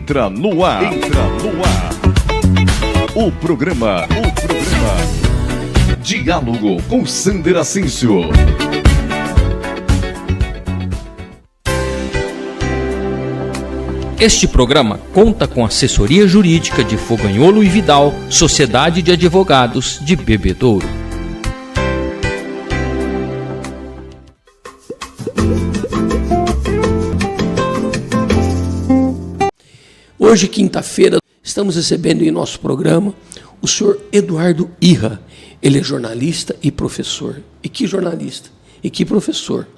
Entra no ar. O programa Diálogo com Sander Ascencio. Este programa conta com assessoria jurídica de Foganholo e Vidal, Sociedade de Advogados de Bebedouro. Hoje, quinta-feira, estamos recebendo em nosso programa o senhor Eduardo Irra. Ele é jornalista e professor. E que jornalista? E que professor?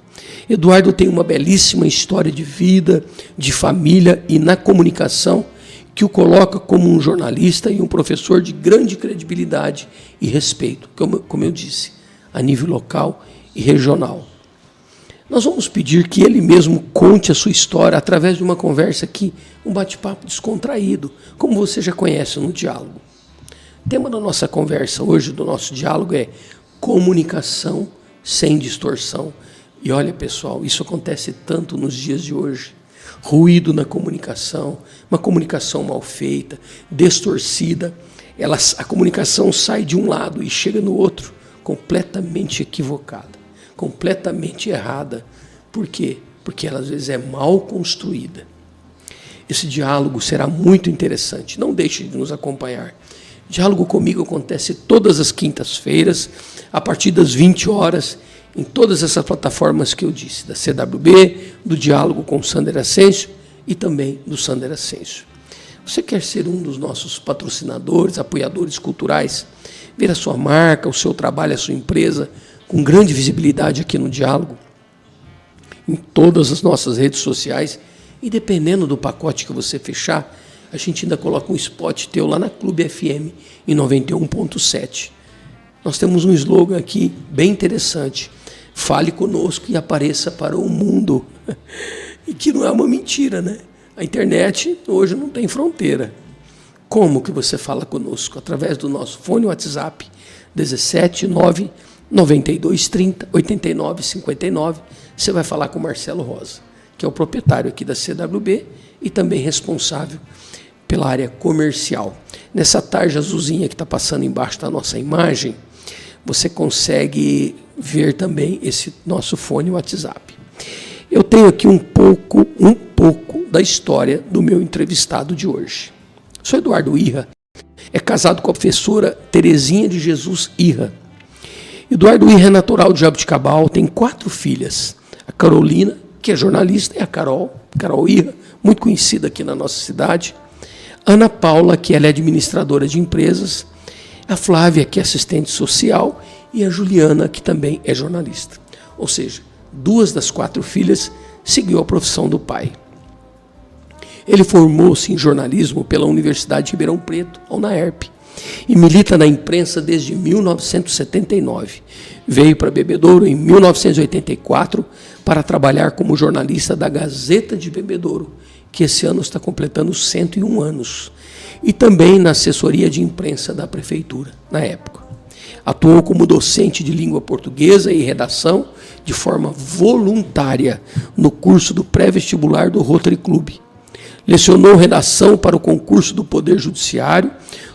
Eduardo tem uma belíssima história de vida, de família e na comunicação que o coloca como um jornalista e um professor de grande credibilidade e respeito, como eu disse, a nível local e regional. Nós vamos pedir que ele mesmo conte a sua história através de uma conversa aqui, um bate-papo descontraído, como você já conhece no diálogo. O tema da nossa conversa hoje, do nosso diálogo, é comunicação sem distorção. E olha, pessoal, isso acontece tanto nos dias de hoje. Ruído na comunicação, uma comunicação mal feita, distorcida. A comunicação sai de um lado e chega no outro completamente equivocada, completamente errada. Por quê? Porque ela às vezes é mal construída. Esse diálogo será muito interessante. Não deixe de nos acompanhar. Diálogo comigo acontece todas as quintas-feiras, a partir das 20 horas, em todas essas plataformas que eu disse, da CWB, do Diálogo com Sander Ascencio e também do Sander Ascencio. Você quer ser um dos nossos patrocinadores, apoiadores culturais, ver a sua marca, o seu trabalho, a sua empresa, com grande visibilidade aqui no Diálogo, em todas as nossas redes sociais, e dependendo do pacote que você fechar, a gente ainda coloca um spot teu lá na Clube FM, em 91.7. Nós temos um slogan aqui bem interessante. Fale conosco e apareça para o mundo. E que não é uma mentira, né? A internet hoje não tem fronteira. Como que você fala conosco? Através do nosso fone WhatsApp, 17 9 92 30 89 59. Você vai falar com o Marcelo Rosa, que é o proprietário aqui da CWB e também responsável pela área comercial. Nessa tarja azulzinha que está passando embaixo da nossa imagem, você consegue ver também esse nosso fone WhatsApp. Eu tenho aqui um pouco da história do meu entrevistado de hoje. Sou Eduardo Irra, é casado com a professora Terezinha de Jesus Irra. Eduardo Irra é natural de Jabuticabal, tem 4 filhas. A Carolina, que é jornalista, e a Carol Irra, muito conhecida aqui na nossa cidade. Ana Paula, que ela é administradora de empresas. A Flávia, que é assistente social, e a Juliana, que também é jornalista. Ou seja, 2 das 4 filhas seguiu a profissão do pai. Ele formou-se em jornalismo pela Universidade de Ribeirão Preto, a UNAERP, e milita na imprensa desde 1979. Veio para Bebedouro em 1984 para trabalhar como jornalista da Gazeta de Bebedouro, que esse ano está completando 101 anos. E também na assessoria de imprensa da prefeitura, na época. Atuou como docente de língua portuguesa e redação de forma voluntária no curso do pré-vestibular do Rotary Club. Lecionou redação para o concurso do Poder Judiciário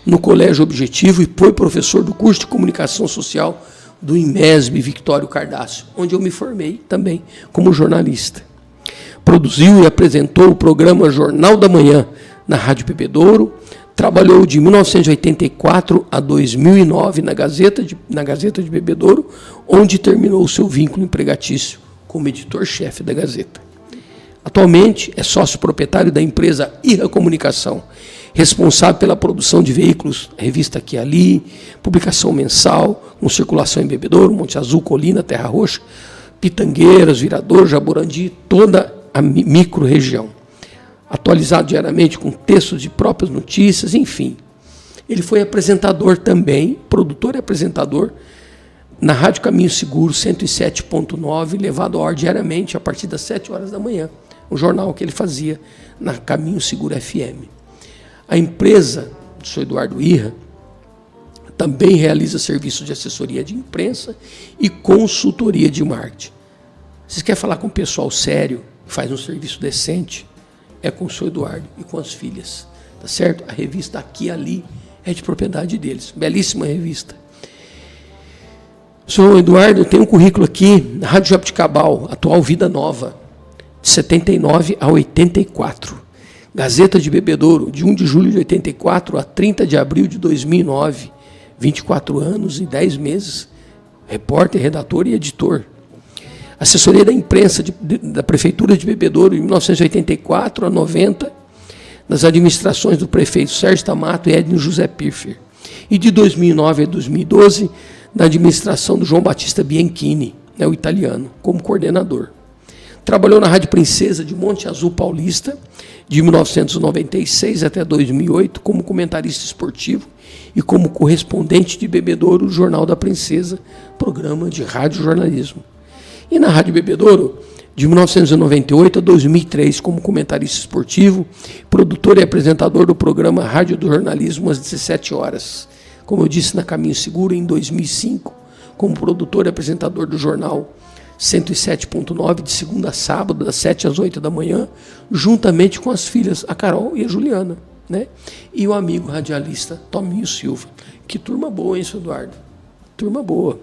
no Colégio Objetivo e foi professor do curso de Comunicação Social do IMESB Victório Cardácio, onde eu me formei também como jornalista. Produziu e apresentou o programa Jornal da Manhã na Rádio Bebedouro, trabalhou de 1984 a 2009 na Gazeta de Bebedouro, onde terminou o seu vínculo empregatício como editor-chefe da Gazeta. Atualmente é sócio proprietário da empresa Irra Comunicação, responsável pela produção de veículos, revista Aqui e Ali, publicação mensal, com circulação em Bebedouro, Monte Azul, Colina, Terra Roxa, Pitangueiras, Viradouro, Jaborandi, toda a micro-região. Atualizado diariamente com textos de próprias notícias, enfim. Ele foi apresentador também, produtor e apresentador, na Rádio Caminho Seguro 107.9, levado ao ar diariamente a partir das 7 horas da manhã, o jornal que ele fazia na Caminho Seguro FM. A empresa do Sr. Eduardo Irra também realiza serviços de assessoria de imprensa e consultoria de marketing. Vocês querem falar com um pessoal sério, que faz um serviço decente, é com o senhor Eduardo e com as filhas, tá certo? A revista Aqui e Ali é de propriedade deles, belíssima revista. Senhor Eduardo, tem um currículo aqui, Rádio Jabuticabal, atual Vida Nova, de 79 a 84. Gazeta de Bebedouro, de 1 de julho de 84 a 30 de abril de 2009. 24 anos e 10 meses. Repórter, redator e editor. Assessoria da imprensa da Prefeitura de Bebedouro, de 1984 a 90, nas administrações do prefeito Sérgio Tamato e Edno José Pirfer. E de 2009 a 2012, na administração do João Batista Bianchini, o italiano, como coordenador. Trabalhou na Rádio Princesa de Monte Azul Paulista, de 1996 até 2008, como comentarista esportivo e como correspondente de Bebedouro, Jornal da Princesa, programa de radiojornalismo. E na Rádio Bebedouro, de 1998 a 2003, como comentarista esportivo, produtor e apresentador do programa Rádio do Jornalismo às 17 horas. Como eu disse, na Caminho Seguro, em 2005, como produtor e apresentador do jornal 107.9, de segunda a sábado, das 7 às 8 da manhã, juntamente com as filhas, a Carol e a Juliana, né? E o amigo radialista Tominho Silva. Que turma boa, hein, seu Eduardo? Turma boa.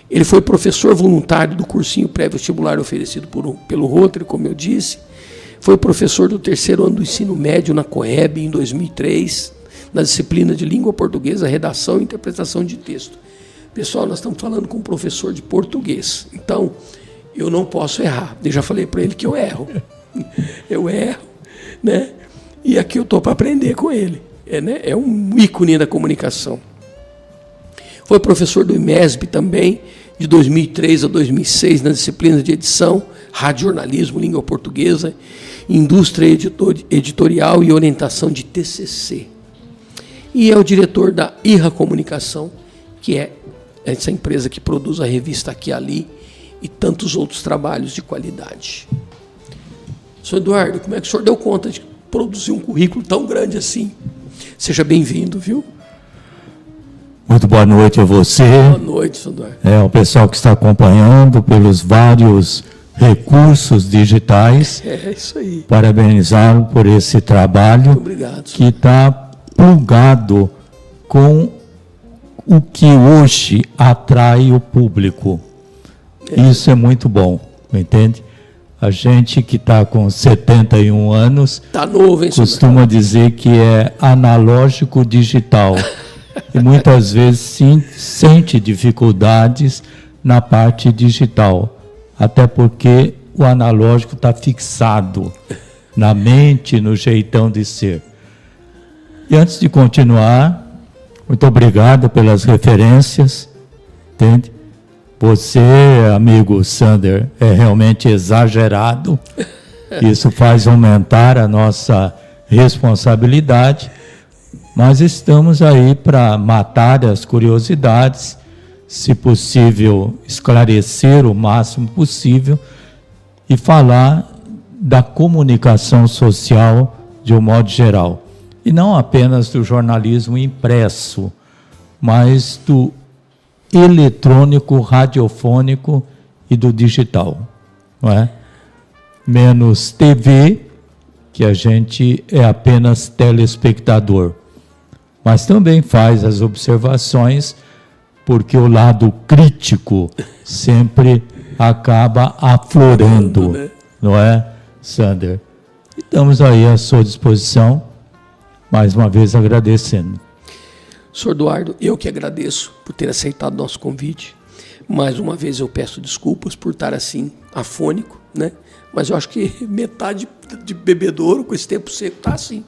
Ele foi professor voluntário do cursinho pré-vestibular oferecido pelo Rotary, como eu disse. Foi professor do 3º ano do ensino médio na Coeb, em 2003, na disciplina de língua portuguesa, redação e interpretação de texto. Pessoal, nós estamos falando com um professor de português, então eu não posso errar. Eu já falei para ele que eu erro. Eu erro, né? E aqui eu estou para aprender com ele. É um ícone da comunicação. Foi professor do IMESB também, de 2003 a 2006, na disciplina de edição, radiojornalismo, língua portuguesa, indústria editorial e orientação de TCC. E é o diretor da IRA Comunicação, que é essa empresa que produz a revista Aqui e Ali e tantos outros trabalhos de qualidade. Senhor Eduardo, como é que o senhor deu conta de produzir um currículo tão grande assim? Seja bem-vindo, viu? Muito boa noite a você. Boa noite, senhor Eduardo. O pessoal que está acompanhando pelos vários recursos digitais. É isso aí. Parabenizá-lo por esse trabalho. Muito obrigado, que está plugado com o que hoje atrai o público. Isso é muito bom, entende? A gente que está com 71 anos tá novo, hein, costuma dizer que é analógico digital. E muitas vezes sim, sente dificuldades na parte digital. Até porque o analógico está fixado na mente, no jeitão de ser. E antes de continuar, muito obrigado pelas referências, entende? Você, amigo Sander, é realmente exagerado. Isso faz aumentar a nossa responsabilidade, mas estamos aí para matar as curiosidades, se possível esclarecer o máximo possível e falar da comunicação social de um modo geral. E não apenas do jornalismo impresso, mas do eletrônico, radiofônico e do digital, não é? Menos TV, que a gente é apenas telespectador, mas também faz as observações, porque o lado crítico sempre acaba aflorando, né? Não é, Sander? Estamos aí à sua disposição, mais uma vez agradecendo. Senhor Eduardo, eu que agradeço por ter aceitado nosso convite. Mais uma vez eu peço desculpas por estar assim, afônico, né? Mas eu acho que metade de Bebedouro, com esse tempo seco, está assim.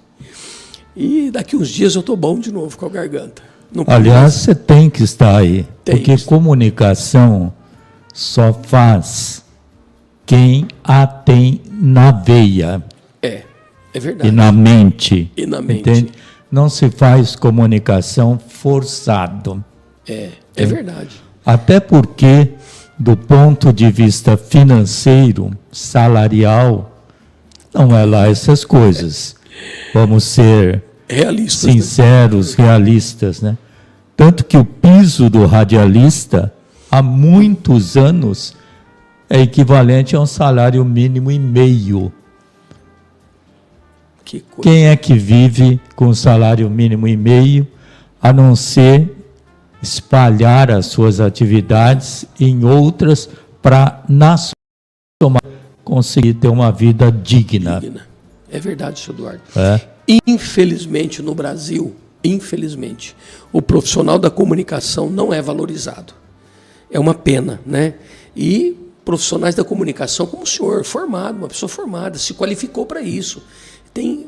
E daqui uns dias eu estou bom de novo com a garganta. Aliás, você tem que estar aí, porque comunicação só faz quem a tem na veia. É verdade. E na mente. E na mente. Entende? Não se faz comunicação forçado. É verdade. Até porque, do ponto de vista financeiro, salarial, não é lá essas coisas. Vamos ser realistas, sinceros, né? Realistas, né? Tanto que o piso do radialista, há muitos anos, é equivalente a um salário mínimo e meio. Que coisa. Quem é que vive com salário mínimo e meio, a não ser espalhar as suas atividades em outras para, na soma, conseguir ter uma vida digna? É verdade, senhor Eduardo. É. Infelizmente, no Brasil, infelizmente, o profissional da comunicação não é valorizado. É uma pena, né? E profissionais da comunicação, como o senhor, formado, uma pessoa formada, se qualificou para isso,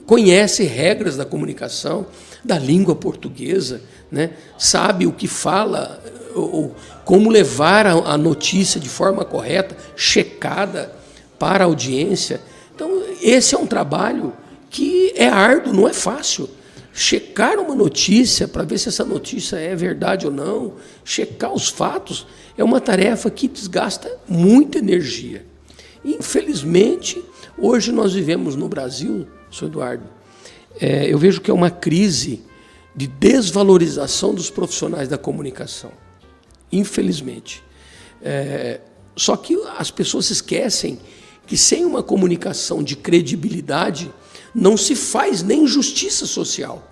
conhece regras da comunicação, da língua portuguesa, né? Sabe o que fala, ou como levar a notícia de forma correta, checada para a audiência. Então, esse é um trabalho que é árduo, não é fácil. Checar uma notícia para ver se essa notícia é verdade ou não, checar os fatos, é uma tarefa que desgasta muita energia. Infelizmente, hoje nós vivemos no Brasil, senhor Eduardo, eu vejo que é uma crise de desvalorização dos profissionais da comunicação. Infelizmente. Só que as pessoas se esquecem que sem uma comunicação de credibilidade não se faz nem justiça social.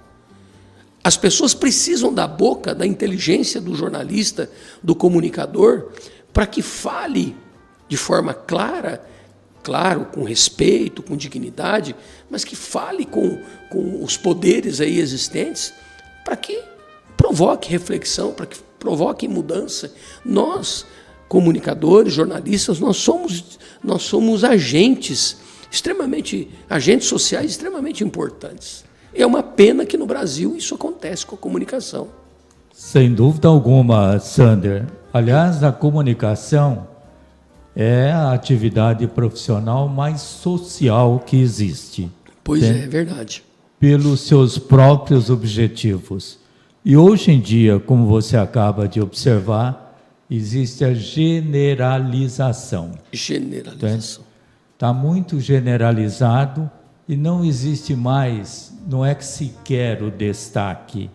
As pessoas precisam da boca, da inteligência do jornalista, do comunicador, para que fale de forma clara, claro, com respeito, com dignidade, mas que fale com os poderes aí existentes, para que provoque reflexão, para que provoque mudança. Nós, comunicadores, jornalistas, nós somos agentes sociais extremamente importantes. É uma pena que no Brasil isso acontece com a comunicação. Sem dúvida alguma, Sander. Aliás, a comunicação é a atividade profissional mais social que existe. Pois é verdade. Pelos seus próprios objetivos. E hoje em dia, como você acaba de observar, existe a generalização. Está muito generalizado e não existe mais, não é que se quer o destaque,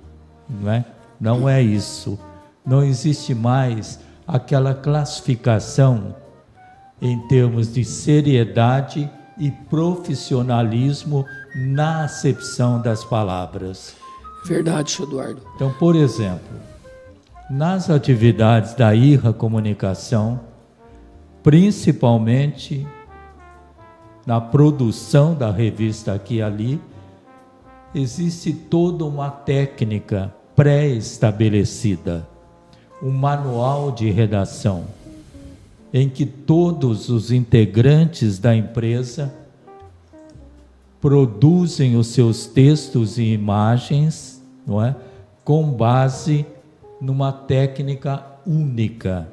não é? Não é isso. Não existe mais aquela classificação em termos de seriedade e profissionalismo na acepção das palavras. Verdade, senhor Eduardo. Então, por exemplo, nas atividades da IRRA Comunicação, principalmente na produção da revista Aqui e Ali, existe toda uma técnica pré-estabelecida, um manual de redação, em que todos os integrantes da empresa produzem os seus textos e imagens, não é? Com base numa técnica única.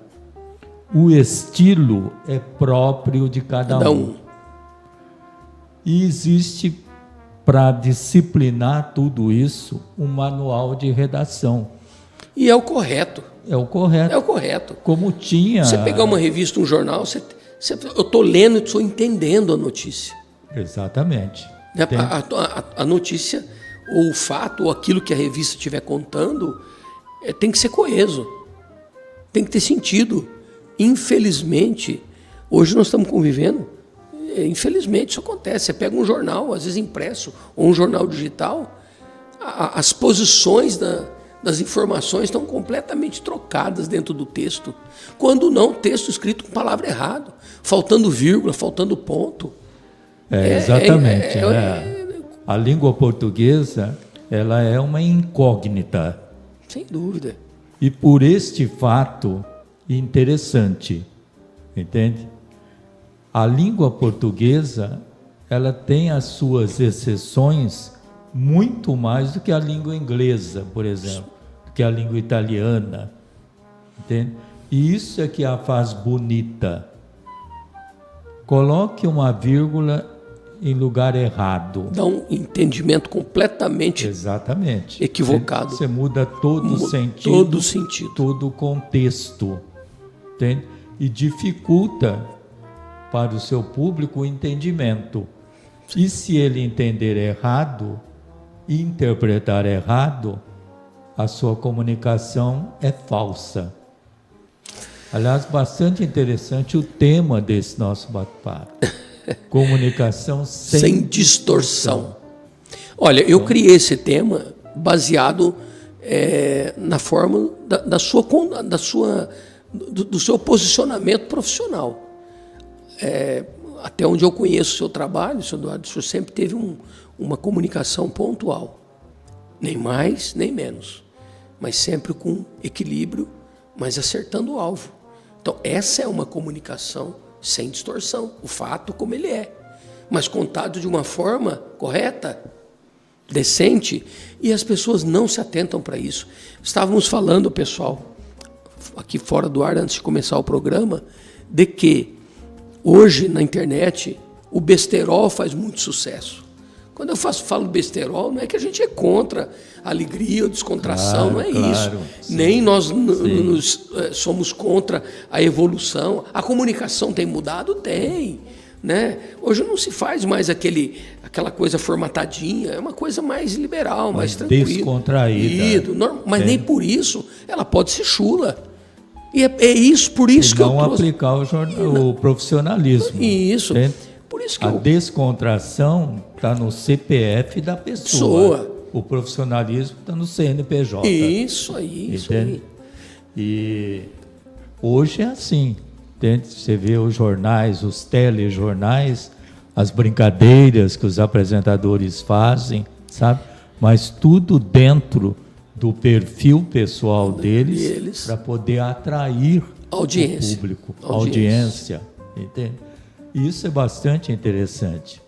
O estilo é próprio de cada um. E existe, para disciplinar tudo isso, um manual de redação. E é o correto. É o correto. É o correto. Como tinha... Você pegar uma revista, um jornal, eu estou lendo e estou entendendo a notícia. Exatamente. A notícia, ou o fato, ou aquilo que a revista estiver contando, tem que ser coeso. Tem que ter sentido. Infelizmente, hoje nós estamos convivendo, infelizmente isso acontece. Você pega um jornal, às vezes impresso, ou um jornal digital, as posições das informações estão completamente trocadas dentro do texto. Quando não, texto escrito com palavra errada, faltando vírgula, faltando ponto. Exatamente. A língua portuguesa, ela é uma incógnita. Sem dúvida. E por este fato interessante, entende? A língua portuguesa, ela tem as suas exceções muito mais do que a língua inglesa, por exemplo, do que a língua italiana, entende? E isso é que a faz bonita. Coloque uma vírgula em lugar errado. Dá um entendimento completamente equivocado. Você muda todo o sentido. Todo o sentido. Todo o contexto. Entende? E dificulta para o seu público o entendimento. E se ele entender errado, interpretar errado, a sua comunicação é falsa. Aliás, bastante interessante o tema desse nosso bate-papo. Comunicação sem distorção. Olha, eu criei esse tema baseado na forma do seu posicionamento profissional. Até onde eu conheço o seu trabalho, senhor Eduardo, o senhor sempre teve uma comunicação pontual. Nem mais, nem menos. Mas sempre com equilíbrio, mas acertando o alvo. Então, essa é uma comunicação sem distorção. O fato como ele é. Mas contado de uma forma correta, decente, e as pessoas não se atentam para isso. Estávamos falando, pessoal, aqui fora do ar, antes de começar o programa, de que hoje na internet o besterol faz muito sucesso. Quando eu falo besterol, não é que a gente é contra a alegria ou descontração, não é isso. Sim. Nem nós somos contra a evolução. A comunicação tem mudado? Tem. Né? Hoje não se faz mais aquela coisa formatadinha, é uma coisa mais liberal, mais tranquila. Descontraída. Mas nem por isso ela pode ser chula. E é isso, por isso que eu trouxe. Não aplicar o profissionalismo. Isso. Entende? Por isso que a descontração está no CPF da pessoa. O profissionalismo está no CNPJ. Isso aí. E hoje é assim. Entende? Você vê os jornais, os telejornais, as brincadeiras que os apresentadores fazem, sabe? Mas tudo dentro do perfil pessoal deles para poder atrair audiência. o público, audiência, entende? Isso é bastante interessante,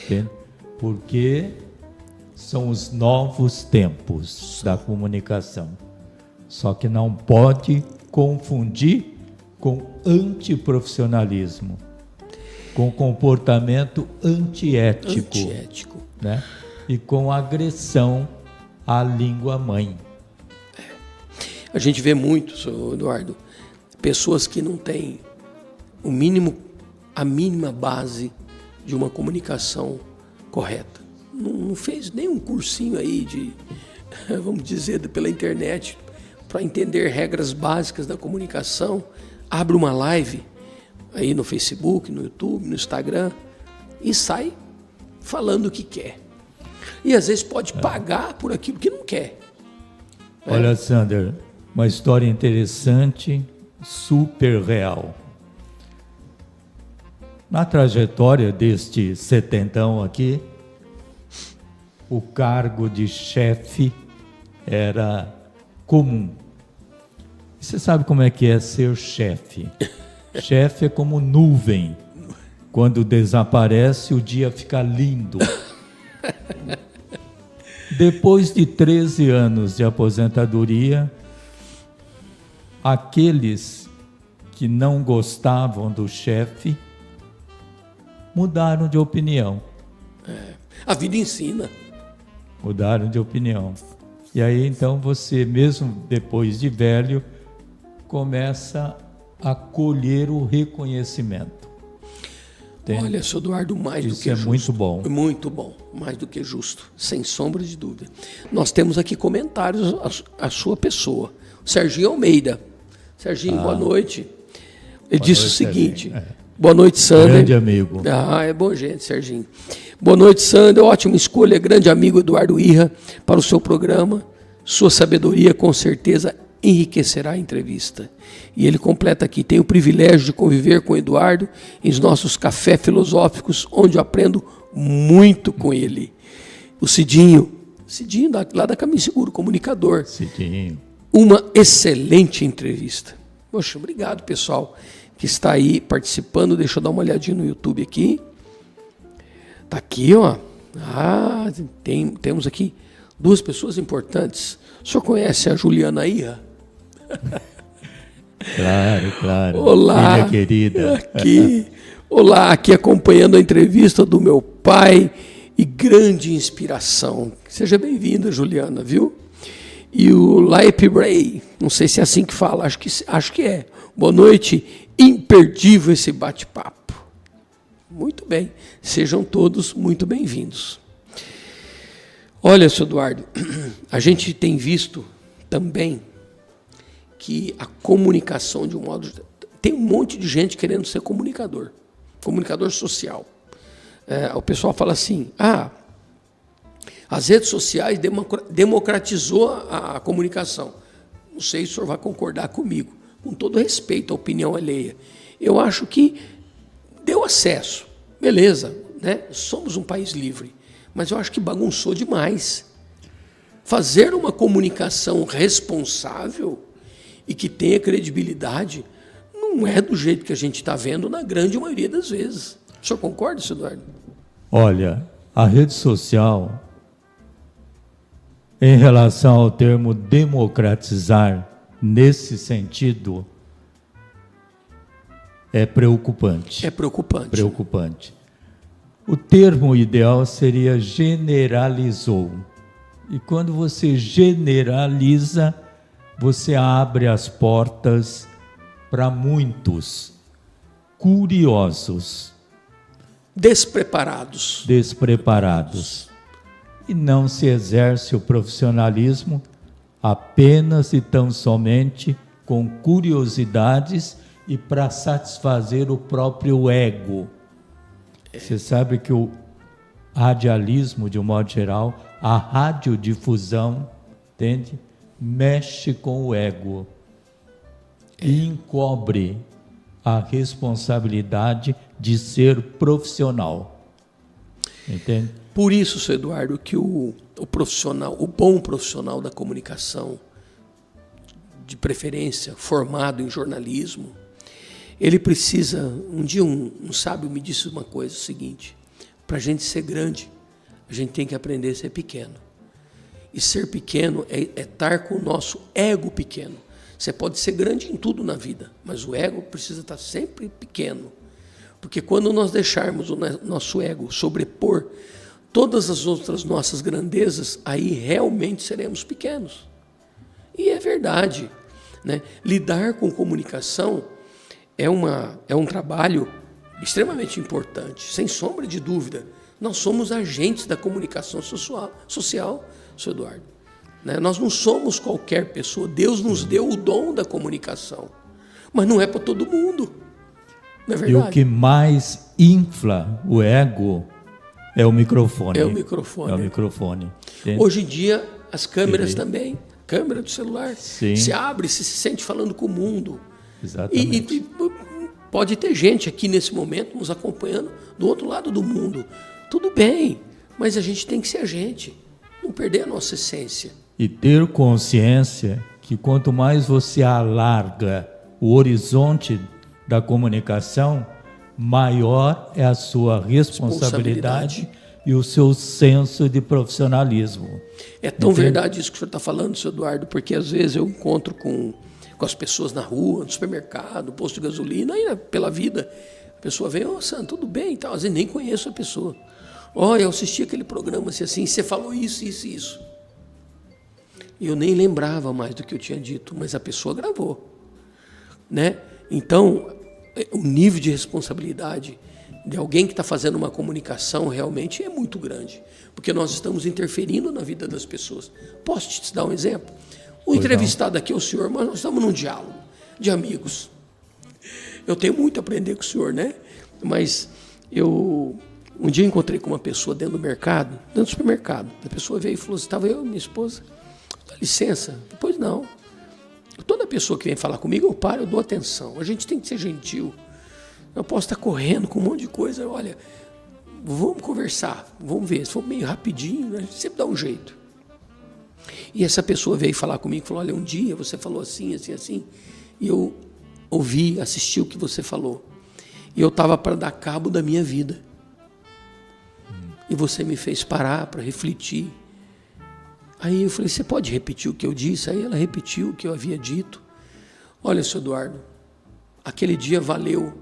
entende? Porque são os novos tempos da comunicação. Só que não pode confundir com antiprofissionalismo, com comportamento antiético. Né? E com agressão à língua mãe. A gente vê muito, senhor Eduardo, pessoas que não têm a mínima base de uma comunicação correta. Não fez nenhum cursinho aí de, vamos dizer, pela internet, para entender regras básicas da comunicação. Abre uma live aí no Facebook, no YouTube, no Instagram e sai falando o que quer. E às vezes pode pagar por aquilo que não quer. Olha, Sander, uma história interessante, super real. Na trajetória deste setentão aqui, o cargo de chefe era comum. Você sabe como é que é ser chefe? Chefe é como nuvem. Quando desaparece, o dia fica lindo. Depois de 13 anos de aposentadoria, aqueles que não gostavam do chefe mudaram de opinião. A vida ensina. Mudaram de opinião. E aí, então, você, mesmo depois de velho, começa a colher o reconhecimento. Entende? Olha, senhor Eduardo, mais do que justo. Isso é muito bom. Muito bom, mais do que justo, sem sombra de dúvida. Nós temos aqui comentários à sua pessoa. O Serginho Almeida. Serginho, boa noite. Ele disse o seguinte... Boa noite, Sander. Grande amigo. É bom gente, Serginho. Boa noite, Sander. Ótima escolha, grande amigo Eduardo Irra, para o seu programa. Sua sabedoria, com certeza, enriquecerá a entrevista. E ele completa aqui: tenho o privilégio de conviver com o Eduardo em nossos cafés filosóficos, onde eu aprendo muito com ele. O Cidinho lá da Caminho Seguro, comunicador. Cidinho. Uma excelente entrevista. Poxa, obrigado, pessoal, que está aí participando. Deixa eu dar uma olhadinha no YouTube aqui. Tá aqui, ó. Temos aqui duas pessoas importantes. O senhor conhece a Juliana Irra? Claro. Olá, filha querida. Aqui acompanhando a entrevista do meu pai e grande inspiração. Seja bem-vinda, Juliana, viu? E o Laip Bray, não sei se é assim que fala, acho que é. Boa noite, imperdível esse bate-papo. Muito bem, sejam todos muito bem-vindos. Olha, senhor Eduardo, a gente tem visto também que a comunicação, de um modo... Tem um monte de gente querendo ser comunicador social. O pessoal fala assim, As redes sociais democratizou a comunicação. Não sei se o senhor vai concordar comigo, com todo respeito à opinião alheia. Eu acho que deu acesso, beleza, né? Somos um país livre, mas eu acho que bagunçou demais. Fazer uma comunicação responsável e que tenha credibilidade não é do jeito que a gente está vendo na grande maioria das vezes. O senhor concorda, senhor Eduardo? Olha, a rede social, em relação ao termo democratizar, nesse sentido, é preocupante. É preocupante. Preocupante. O termo ideal seria generalizou. E quando você generaliza, você abre as portas para muitos curiosos, Despreparados. E não se exerce o profissionalismo apenas e tão somente com curiosidades e para satisfazer o próprio ego. Você sabe que o radialismo, de um modo geral, a radiodifusão, entende? Mexe com o ego e encobre a responsabilidade de ser profissional. Entende? Por isso, senhor Eduardo, que o profissional, o bom profissional da comunicação, de preferência formado em jornalismo, ele precisa... Um dia um sábio me disse uma coisa, o seguinte: para a gente ser grande, a gente tem que aprender a ser pequeno. E ser pequeno é estar com o nosso ego pequeno. Você pode ser grande em tudo na vida, mas o ego precisa estar sempre pequeno. Porque quando nós deixarmos o nosso ego sobrepor todas as outras nossas grandezas, aí realmente seremos pequenos. E é verdade, né? Lidar com comunicação é um trabalho extremamente importante, sem sombra de dúvida. Nós somos agentes da comunicação social, senhor Eduardo. Né? Nós não somos qualquer pessoa. Deus nos deu o dom da comunicação, mas não é para todo mundo. Não é verdade? E o que mais infla o ego é o microfone. É o microfone. É o microfone. Hoje em dia, as câmeras também. Câmera do celular. Sim. Se abre, se sente falando com o mundo. Exatamente. E pode ter gente aqui nesse momento nos acompanhando do outro lado do mundo. Tudo bem, mas a gente tem que ser a gente. Não perder a nossa essência. E ter consciência que quanto mais você alarga o horizonte da comunicação, maior é a sua responsabilidade e o seu senso de profissionalismo. É tão verdade isso que o senhor está falando, senhor Eduardo, porque às vezes eu encontro com as pessoas na rua, no supermercado, no posto de gasolina, aí pela vida, a pessoa vem: ô, Santo, tudo bem e tal, às vezes nem conheço a pessoa. Olha, eu assisti aquele programa assim, você falou isso, isso e isso. E eu nem lembrava mais do que eu tinha dito, mas a pessoa gravou, né? Então, o nível de responsabilidade de alguém que está fazendo uma comunicação realmente é muito grande, porque nós estamos interferindo na vida das pessoas. Posso te dar um exemplo? O entrevistado aqui é o senhor, mas nós estamos num diálogo de amigos. Eu tenho muito a aprender com o senhor, né? Mas um dia encontrei com uma pessoa dentro do mercado, dentro do supermercado. A pessoa veio e falou assim: estava eu e minha esposa. Dá licença. Depois não. Toda pessoa que vem falar comigo, eu paro, eu dou atenção. A gente tem que ser gentil. Eu posso estar correndo com um monte de coisa. Olha, vamos conversar, vamos ver. Se for meio rapidinho, a gente sempre dá um jeito. E essa pessoa veio falar comigo e falou: olha, um dia você falou assim, assim, assim, e eu ouvi, assisti o que você falou. E eu estava para dar cabo da minha vida. E você me fez parar para refletir. Aí eu falei: você pode repetir o que eu disse? Aí ela repetiu o que eu havia dito. Olha, senhor Eduardo, aquele dia valeu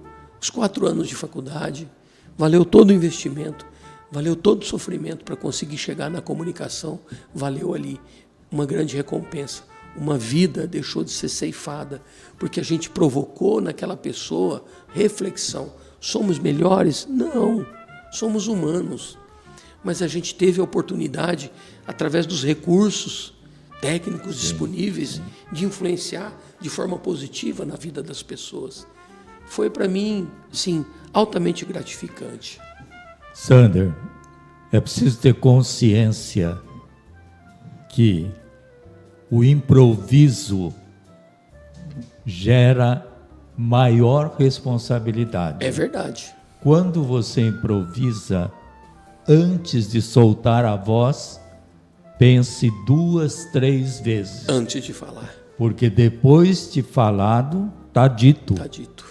os 4 anos de faculdade, valeu todo o investimento, valeu todo o sofrimento para conseguir chegar na comunicação, valeu ali uma grande recompensa. Uma vida deixou de ser ceifada, porque a gente provocou naquela pessoa reflexão. Somos melhores? Não, somos humanos. Mas a gente teve a oportunidade, através dos recursos técnicos disponíveis, de influenciar de forma positiva na vida das pessoas. Foi para mim, sim, altamente gratificante. Sander, É preciso ter consciência que o improviso gera maior responsabilidade. É verdade. Quando você improvisa, antes de soltar a voz, pense 2, 3 vezes. Antes de falar. Porque depois de falado, está dito. Está dito.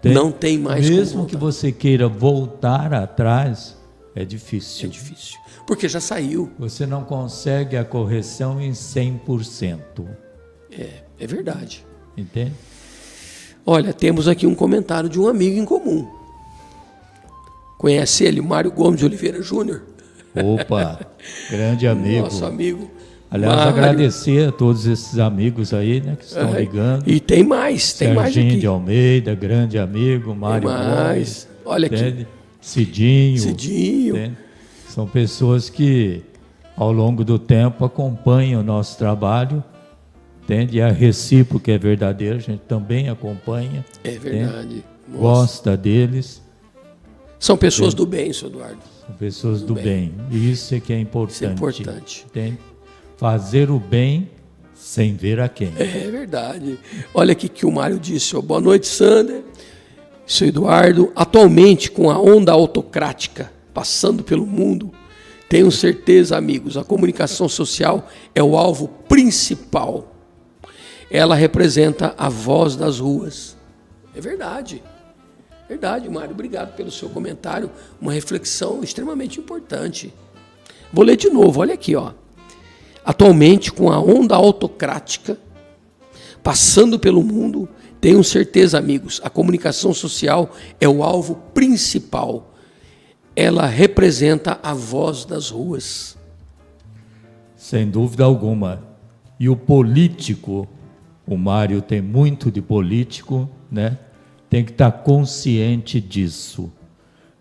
Não tem mais mesmo como que você queira voltar atrás, é difícil. É difícil. Porque já saiu. Você não consegue a correção em 100%. É verdade. Entende? Olha, temos aqui um comentário de um amigo em comum. Conhece ele, Mário Gomes de Oliveira Júnior? Opa, grande amigo. Nosso amigo. Aliás, Mário. Agradecer a todos esses amigos aí, né, que estão ligando. E tem mais, tem mais Serginho aqui. de Almeida, grande amigo, Mário Tem mais. Gomes. Olha aqui. Entende? Cidinho. Cidinho. São pessoas que, ao longo do tempo, acompanham o nosso trabalho. Entende? E a recíproca é verdadeira, a gente também acompanha. É verdade. Nossa. Gosta deles. São pessoas do bem, senhor Eduardo. São pessoas do bem. Isso é que é importante. Isso é importante. Entende? Fazer o bem sem ver a quem. É verdade. Olha aqui que o Mário disse. Ó, boa noite, Sander. Seu Eduardo. Atualmente, com a onda autocrática passando pelo mundo, tenho certeza, amigos, a comunicação social é o alvo principal. Ela representa a voz das ruas. É verdade. Verdade, Mário. Obrigado pelo seu comentário. Uma reflexão extremamente importante. Vou ler de novo. Olha aqui, ó. Atualmente, com a onda autocrática passando pelo mundo, tenho certeza, amigos, a comunicação social é o alvo principal. Ela representa a voz das ruas. Sem dúvida alguma. E o político, o Mário tem muito de político, né? Tem que estar consciente disso.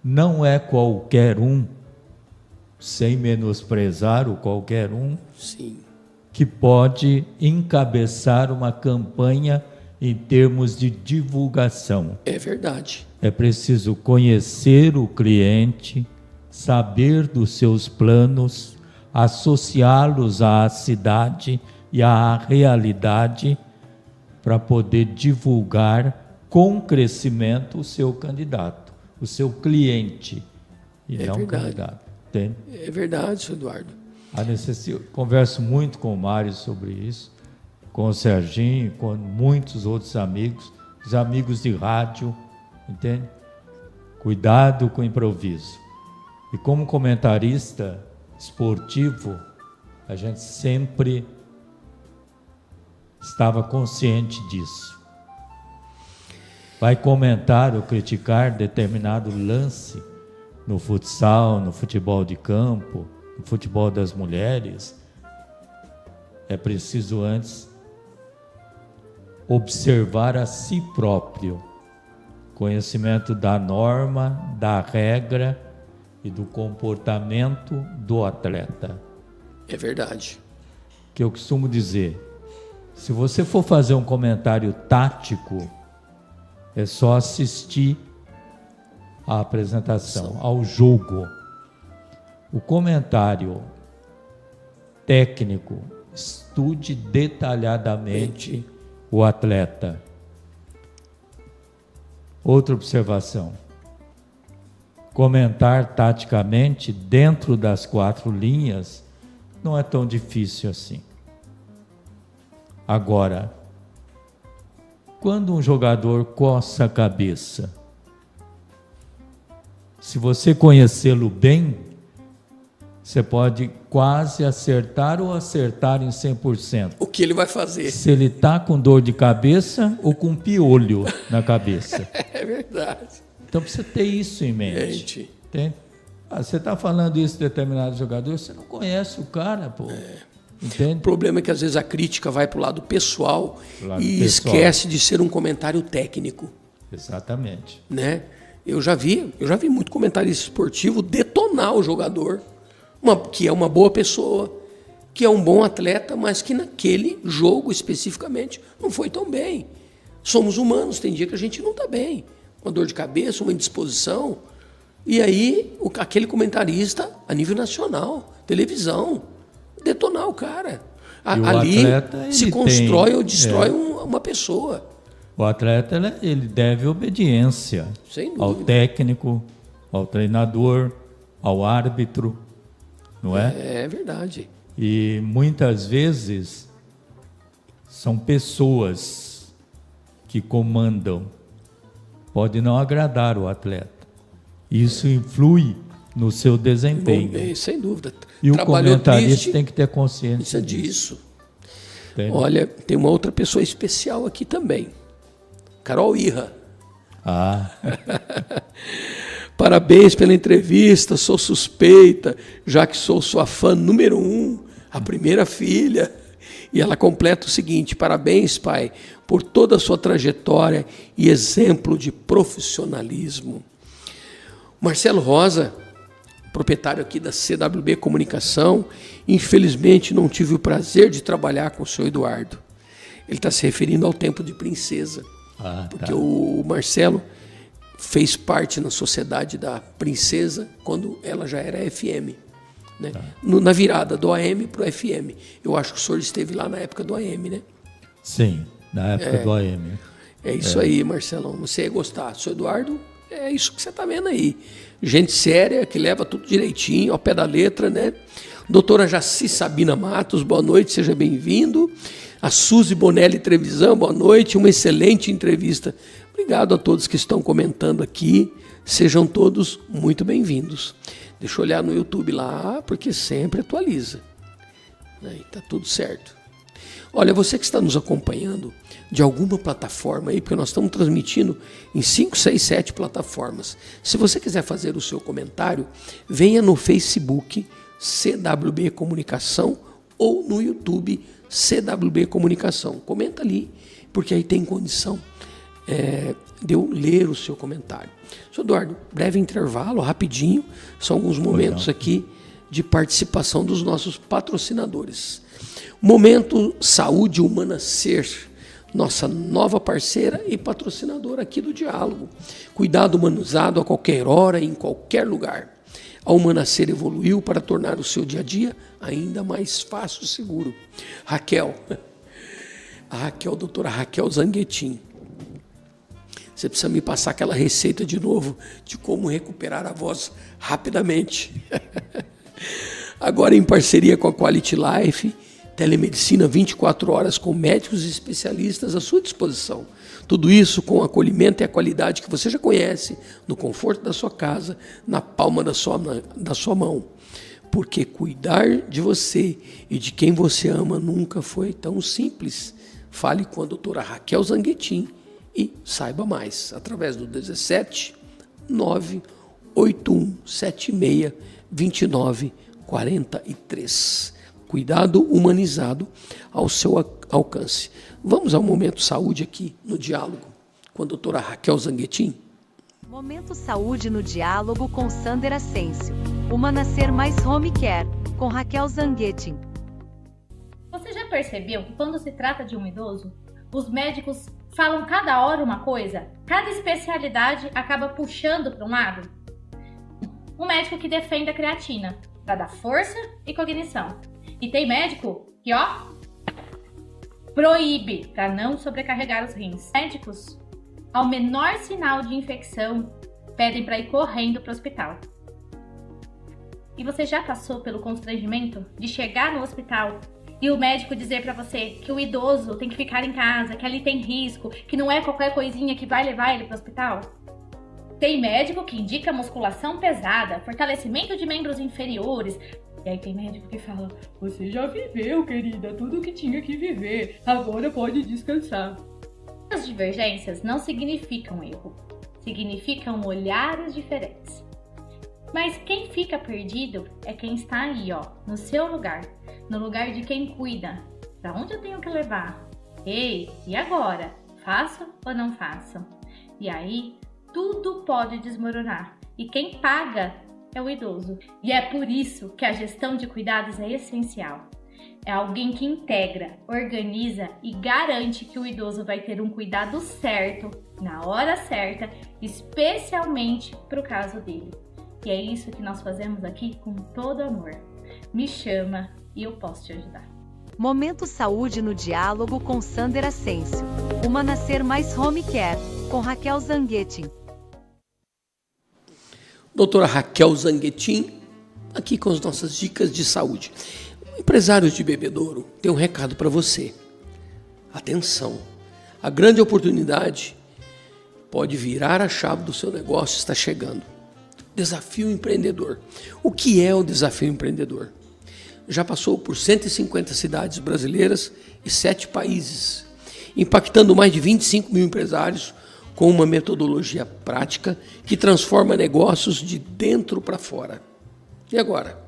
Não é qualquer um, sem menosprezar o qualquer um, Sim. que pode encabeçar uma campanha em termos de divulgação. É verdade. É preciso conhecer o cliente, saber dos seus planos, associá-los à cidade e à realidade para poder divulgar com crescimento o seu candidato, o seu cliente, e não o candidato. Entende? É verdade, senhor Eduardo. Converso muito com o Mário sobre isso, com o Serginho, com muitos outros amigos, os amigos de rádio, entende? Cuidado com o improviso. E como comentarista esportivo, a gente sempre estava consciente disso. Vai comentar ou criticar determinado lance no futsal, no futebol de campo, no futebol das mulheres, é preciso antes observar a si próprio, conhecimento da norma, da regra e do comportamento do atleta. É verdade. Que eu costumo dizer, se você for fazer um comentário tático, é só assistir à apresentação, ao jogo. O comentário técnico, estude detalhadamente o atleta. Outra observação. Comentar taticamente dentro das 4 linhas não é tão difícil assim. Agora, quando um jogador coça a cabeça, se você conhecê-lo bem, você pode quase acertar ou acertar em 100%. O que ele vai fazer? Se ele está com dor de cabeça ou com piolho na cabeça. É verdade. Então precisa ter isso em mente. Entende? Você está falando isso de determinado jogador, você não conhece o cara, pô. Entende? O problema é que às vezes a crítica vai para o lado pessoal e esquece de ser um comentário técnico. Exatamente. Né? Eu já vi muito comentarista esportivo detonar o jogador, que é uma boa pessoa, que é um bom atleta, mas que naquele jogo especificamente não foi tão bem. Somos humanos, tem dia que a gente não está bem. Uma dor de cabeça, uma indisposição. E aí, aquele comentarista, a nível nacional, televisão, detonar o cara. E o Ali atleta, se ele constrói tem- ou destrói uma pessoa. O atleta, ele deve obediência Sem ao dúvida. técnico, ao treinador, ao árbitro, não é? É verdade. E muitas vezes são pessoas que comandam. Pode não agradar o atleta. Isso influi no seu desempenho. Sem dúvida. E o Trabalhou comentarista triste, tem que ter consciência precisa disso. disso. Entende? Olha, tem uma outra pessoa especial aqui também. Carol Irra. Ah, Parabéns pela entrevista, sou suspeita, já que sou sua fã número 1, a primeira filha. E ela completa o seguinte: parabéns, pai, por toda a sua trajetória e exemplo de profissionalismo. Marcelo Rosa, proprietário aqui da CWB Comunicação, infelizmente não tive o prazer de trabalhar com o senhor Eduardo. Ele está se referindo ao tempo de Princesa, porque o Marcelo fez parte na sociedade da Princesa quando ela já era FM, né? Na virada do AM para o FM. Eu acho que o senhor esteve lá na época do AM, né? sim, na época do AM. É isso aí, Marcelão. Você ia gostar. Seu Eduardo, é isso que você está vendo aí. Gente séria, que leva tudo direitinho, ao pé da letra, né? Doutora Jaci Sabina Matos, boa noite, seja bem-vindo. A Suzy Bonelli Trevisan, boa noite, uma excelente entrevista. Obrigado a todos que estão comentando aqui. Sejam todos muito bem-vindos. Deixa eu olhar no YouTube lá, porque sempre atualiza. Está tudo certo. Olha, você que está nos acompanhando de alguma plataforma aí, porque nós estamos transmitindo em 5, 6, 7 plataformas. Se você quiser fazer o seu comentário, venha no Facebook CWB Comunicação ou no YouTube CWB Comunicação. Comenta ali, porque aí tem condição de eu ler o seu comentário. Sr. Eduardo, breve intervalo, rapidinho, são alguns momentos aqui de participação dos nossos patrocinadores. Momento Saúde Humana Ser, nossa nova parceira e patrocinadora aqui do Diálogo. Cuidado humanizado a qualquer hora e em qualquer lugar. A Humana Ser evoluiu para tornar o seu dia a dia ainda mais fácil e seguro. Doutora Raquel Zanguetin. Você precisa me passar aquela receita de novo de como recuperar a voz rapidamente. Agora em parceria com a Quality Life, telemedicina 24 horas com médicos e especialistas à sua disposição. Tudo isso com o acolhimento e a qualidade que você já conhece, no conforto da sua casa, na palma da sua mão. Porque cuidar de você e de quem você ama nunca foi tão simples. Fale com a doutora Raquel Zanguetin e saiba mais através do 17 98176 2943. Cuidado humanizado ao seu alcance. Vamos ao Momento Saúde aqui no Diálogo com a doutora Raquel Zanguetin. Momento Saúde no Diálogo com Sander Ascencio. Humana Ser mais Home Care, com Raquel Zanguetin. Você já percebeu que quando se trata de um idoso, os médicos falam cada hora uma coisa? Cada especialidade acaba puxando para um lado? Um médico que defende a creatina, para dar força e cognição. E tem médico que, proíbe para não sobrecarregar os rins. Médicos, ao menor sinal de infecção, pedem para ir correndo para o hospital. E você já passou pelo constrangimento de chegar no hospital e o médico dizer para você que o idoso tem que ficar em casa, que ali tem risco, que não é qualquer coisinha que vai levar ele para o hospital? Tem médico que indica musculação pesada, fortalecimento de membros inferiores. E aí tem médico que fala: você já viveu, querida, tudo que tinha que viver, agora pode descansar. As divergências não significam erro, significam olhares diferentes. Mas quem fica perdido é quem está aí, no seu lugar, no lugar de quem cuida. Para onde eu tenho que levar? Ei, e agora? Faço ou não faço? E aí, tudo pode desmoronar. E quem paga é o idoso. E é por isso que a gestão de cuidados é essencial. É alguém que integra, organiza e garante que o idoso vai ter um cuidado certo, na hora certa, especialmente para o caso dele. E é isso que nós fazemos aqui com todo amor. Me chama e eu posso te ajudar. Momento Saúde no Diálogo com Sander Ascencio. Uma Nascer Mais Home Care, com Raquel Zanguetin. Doutora Raquel Zanguetin, aqui com as nossas dicas de saúde. Empresários de Bebedouro, tem um recado para você. Atenção, a grande oportunidade pode virar a chave do seu negócio, está chegando. Desafio Empreendedor. O que é o Desafio Empreendedor? Já passou por 150 cidades brasileiras e 7 países, impactando mais de 25 mil empresários com uma metodologia prática que transforma negócios de dentro para fora. E agora?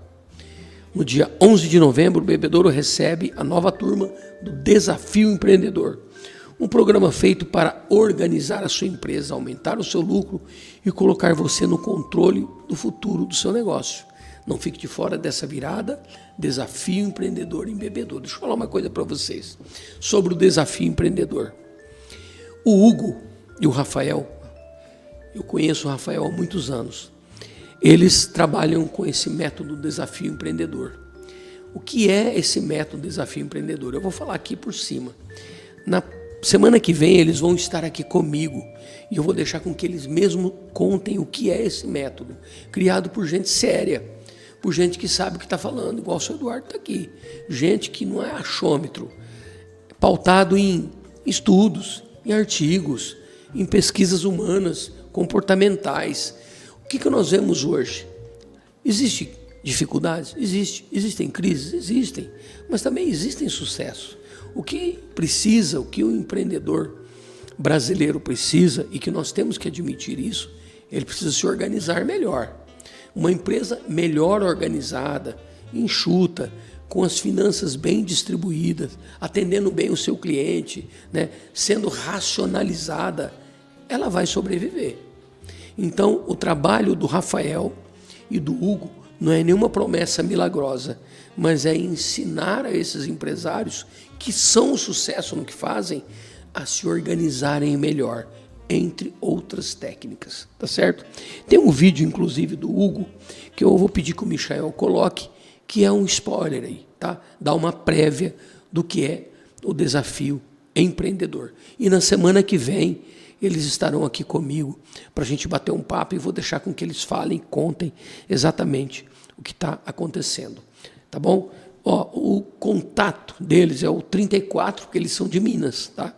No dia 11 de novembro, o Bebedouro recebe a nova turma do Desafio Empreendedor, um programa feito para organizar a sua empresa, aumentar o seu lucro e colocar você no controle do futuro do seu negócio. Não fique de fora dessa virada, Desafio Empreendedor em Bebedouro. Deixa eu falar uma coisa para vocês sobre o Desafio Empreendedor. O Hugo e o Rafael, eu conheço o Rafael há muitos anos, eles trabalham com esse método Desafio Empreendedor. O que é esse método Desafio Empreendedor? Eu vou falar aqui por cima. Na semana que vem eles vão estar aqui comigo e eu vou deixar com que eles mesmos contem o que é esse método, criado por gente séria, por gente que sabe o que está falando, igual o seu Eduardo está aqui. Gente que não é achômetro, pautado em estudos, em artigos, em pesquisas humanas, comportamentais. O que nós vemos hoje? Existem dificuldades? Existem crises? Existem. Mas também existem sucessos. O que precisa, o que o empreendedor brasileiro precisa, e que nós temos que admitir isso, ele precisa se organizar melhor. Uma empresa melhor organizada, enxuta, com as finanças bem distribuídas, atendendo bem o seu cliente, né, sendo racionalizada, ela vai sobreviver. Então, o trabalho do Rafael e do Hugo não é nenhuma promessa milagrosa, mas é ensinar a esses empresários que são um sucesso no que fazem a se organizarem melhor, entre outras técnicas, tá certo? Tem um vídeo, inclusive, do Hugo, que eu vou pedir que o Michael coloque, que é um spoiler aí, tá? Dá uma prévia do que é o Desafio Empreendedor. E na semana que vem, eles estarão aqui comigo para a gente bater um papo e vou deixar com que eles falem e contem exatamente o que está acontecendo, tá bom? Ó, o contato deles é o 34, porque eles são de Minas, tá?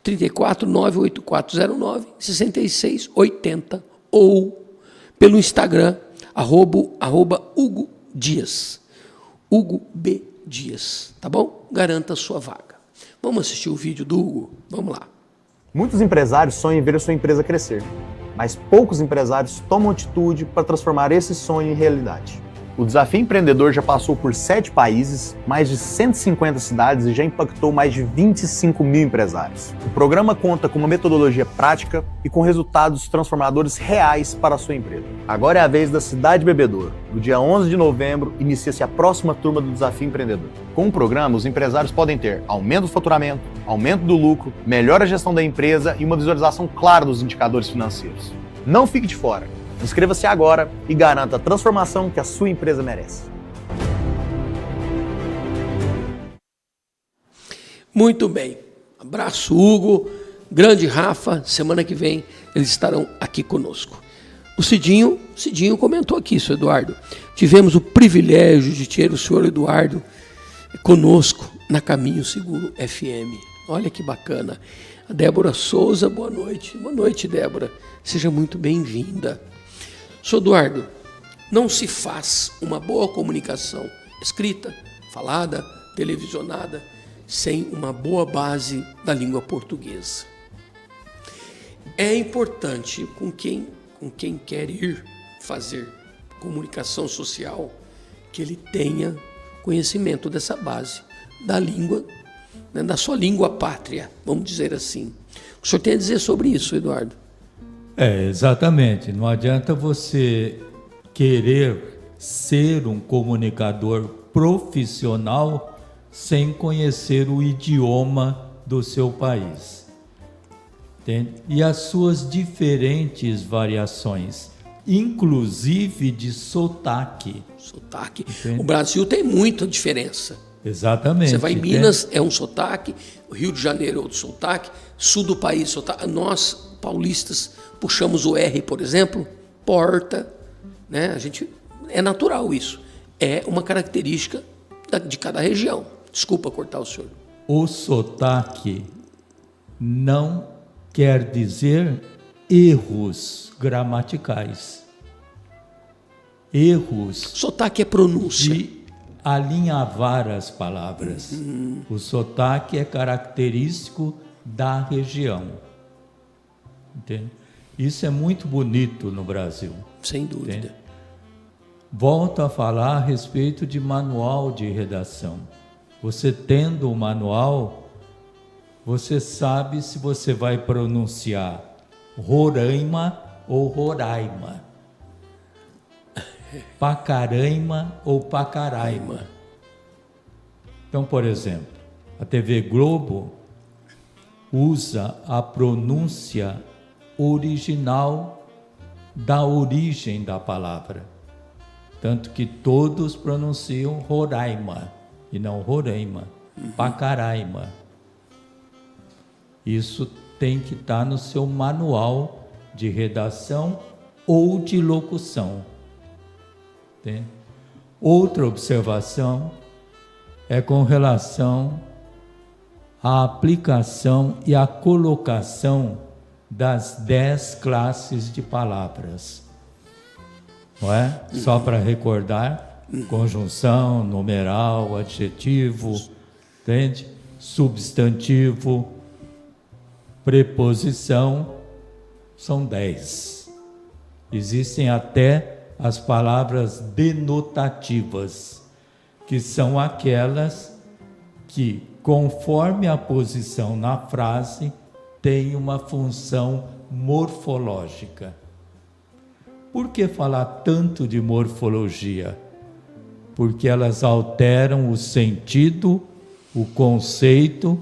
34 98409 6680 ou pelo Instagram @Hugo Dias, Hugo B. Dias, tá bom? Garanta a sua vaga. Vamos assistir o vídeo do Hugo? Vamos lá. Muitos empresários sonham em ver a sua empresa crescer, mas poucos empresários tomam atitude para transformar esse sonho em realidade. O Desafio Empreendedor já passou por 7 países, mais de 150 cidades e já impactou mais de 25 mil empresários. O programa conta com uma metodologia prática e com resultados transformadores reais para a sua empresa. Agora é a vez da cidade de Bebedouro. No dia 11 de novembro, inicia-se a próxima turma do Desafio Empreendedor. Com o programa, os empresários podem ter aumento do faturamento, aumento do lucro, melhora a gestão da empresa e uma visualização clara dos indicadores financeiros. Não fique de fora. Inscreva-se agora e garanta a transformação que a sua empresa merece. Muito bem. Abraço, Hugo. Grande Rafa. Semana que vem eles estarão aqui conosco. O Cidinho comentou aqui, seu Eduardo. Tivemos o privilégio de ter o senhor Eduardo conosco na Caminho Seguro FM. Olha que bacana. A Débora Souza, boa noite. Boa noite, Débora. Seja muito bem-vinda. Sr. Eduardo, não se faz uma boa comunicação escrita, falada, televisionada, sem uma boa base da língua portuguesa. É importante com quem quer ir fazer comunicação social que ele tenha conhecimento dessa base da língua, né, da sua língua pátria, vamos dizer assim. O senhor tem a dizer sobre isso, Eduardo? Exatamente. Não adianta você querer ser um comunicador profissional sem conhecer o idioma do seu país. Entende? E as suas diferentes variações. inclusive de sotaque. Sotaque. Entende? O Brasil tem muita diferença. Exatamente. Você vai em entende? Minas, é um sotaque, o Rio de Janeiro é outro sotaque, sul do país, sotaque. Nós, paulistas, puxamos o R, por exemplo, porta, né? A gente, é natural isso. É uma característica de cada região. Desculpa cortar o senhor. O sotaque não quer dizer erros gramaticais. Erros Sotaque é pronúncia. de alinhavar as palavras. O sotaque é característico da região. Entende? Isso é muito bonito no Brasil. Sem dúvida. Entende? Volto a falar a respeito de manual de redação. Você tendo o manual, você sabe se você vai pronunciar Roraima ou Roraima, Pacaraima ou Pacaraima. Então, por exemplo, a TV Globo usa a pronúncia original da origem da palavra. Tanto que todos pronunciam Roraima e não Roraima, Pacaraima. Isso tem que estar no seu manual de redação ou de locução. Entende? Outra observação é com relação à aplicação e à colocação das 10 classes de palavras. Não é? Só para recordar, conjunção, numeral, adjetivo, entende? Substantivo, preposição, são 10. Existem até as palavras denotativas, que são aquelas que, conforme a posição na frase, têm uma função morfológica. Por que falar tanto de morfologia? Porque elas alteram o sentido, o conceito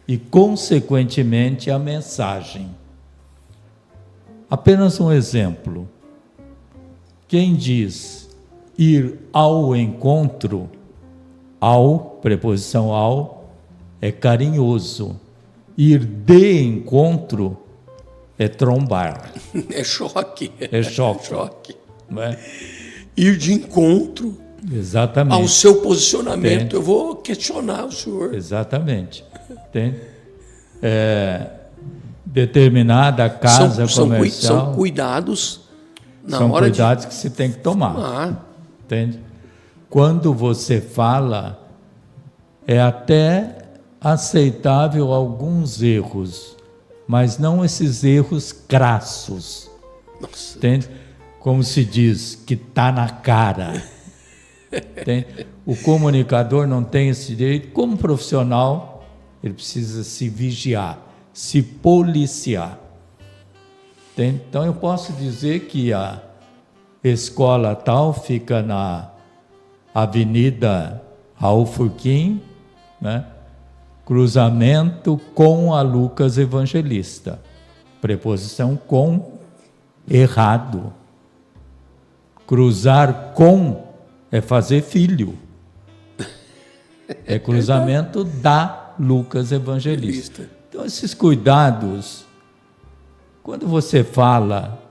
e, consequentemente, a mensagem. Apenas um exemplo. Quem diz ir ao encontro, ao, preposição ao, é carinhoso. Ir de encontro é trombar. É choque. É choque. Choque. Não é? Ir de encontro Exatamente. ao seu posicionamento. Entende? Eu vou questionar o senhor. Exatamente. Entende? Determinada casa comercial. São cuidados na São hora cuidados que se tem que tomar. Entende? Quando você fala, é até aceitável alguns erros, mas não esses erros crassos. Nossa. Entende? Como se diz, que está na cara. Entende? O comunicador não tem esse direito. Como profissional, ele precisa se vigiar, se policiar. Entende? Então, eu posso dizer que a escola tal fica na Avenida Raul Furquim, né? Cruzamento com a Lucas Evangelista. Preposição com, errado. Cruzar com é fazer filho. É cruzamento da Lucas Evangelista. Então, esses cuidados, quando você fala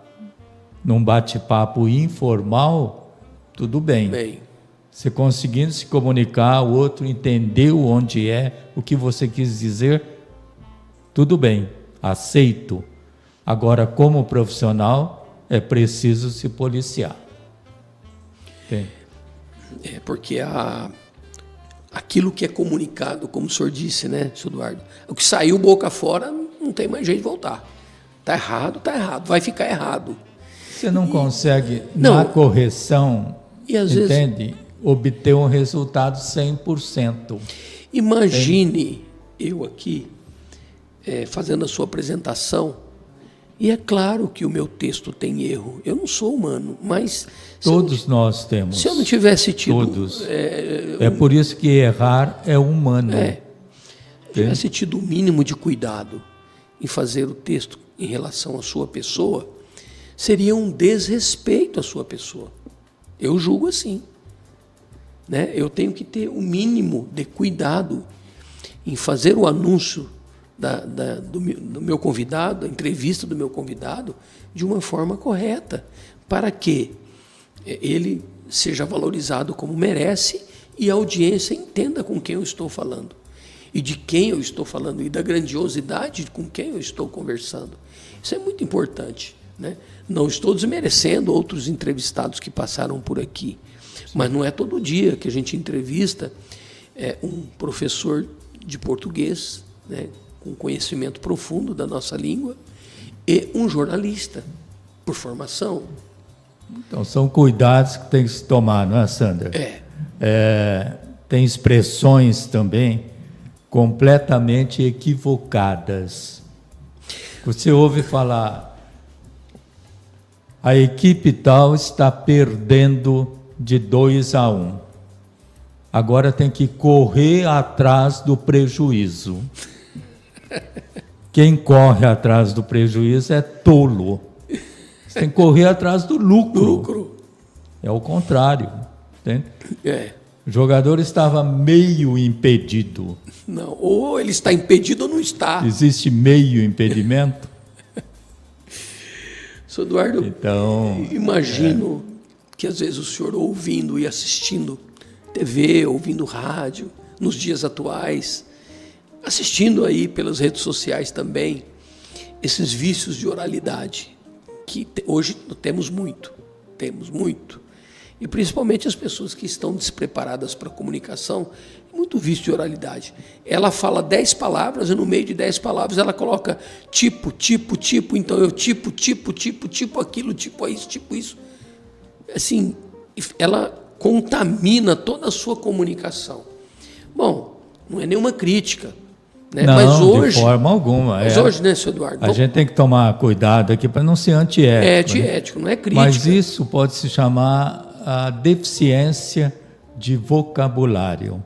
num bate-papo informal, tudo bem. Você conseguindo se comunicar, o outro entendeu onde é, o que você quis dizer, tudo bem, aceito. Agora, como profissional, é preciso se policiar. Entende? É porque aquilo que é comunicado, como o senhor disse, né, senhor Eduardo, o que saiu boca fora, não tem mais jeito de voltar. Está errado, vai ficar errado. Você não consegue, na correção, e às entende? Obter um resultado 100%. Imagine eu aqui fazendo a sua apresentação, e é claro que o meu texto tem erro. Eu não sou humano, mas todos nós temos. Se eu não tivesse tido, todos. É por isso que errar é humano. Se eu tivesse tido o mínimo de cuidado em fazer o texto em relação à sua pessoa, seria um desrespeito à sua pessoa. Eu julgo assim. Né? Eu tenho que ter o mínimo de cuidado em fazer o anúncio do meu convidado, a entrevista do meu convidado, de uma forma correta, para que ele seja valorizado como merece e a audiência entenda com quem eu estou falando, e de quem eu estou falando, e da grandiosidade com quem eu estou conversando. Isso é muito importante. Né? Não estou desmerecendo outros entrevistados que passaram por aqui, mas não é todo dia que a gente entrevista um professor de português, né, com conhecimento profundo da nossa língua, e um jornalista, por formação. Então, são cuidados que tem que se tomar, não é, Sandra? Tem expressões também completamente equivocadas. Você ouve falar, a equipe tal está perdendo de 2-1. Agora tem que correr atrás do prejuízo. Quem corre atrás do prejuízo é tolo. Você tem que correr atrás do lucro. É o contrário. Entende? O jogador estava meio impedido. Não, ou ele está impedido ou não está. Existe meio impedimento? Sr. Eduardo, então, imagino que às vezes o senhor ouvindo e assistindo TV, ouvindo rádio, nos dias atuais, assistindo aí pelas redes sociais também, esses vícios de oralidade, que hoje temos muito, e principalmente as pessoas que estão despreparadas para a comunicação, muito vício de oralidade. Ela fala 10 palavras e no meio de 10 palavras ela coloca tipo, então eu tipo aquilo, tipo isso. Assim, ela contamina toda a sua comunicação. Bom, não é nenhuma crítica, né? Não, mas hoje, de forma alguma. Mas hoje, né, Sr. Eduardo? A gente tem que tomar cuidado aqui para não ser antiético. É antiético, não é crítica. Mas isso pode se chamar a deficiência de vocabulário.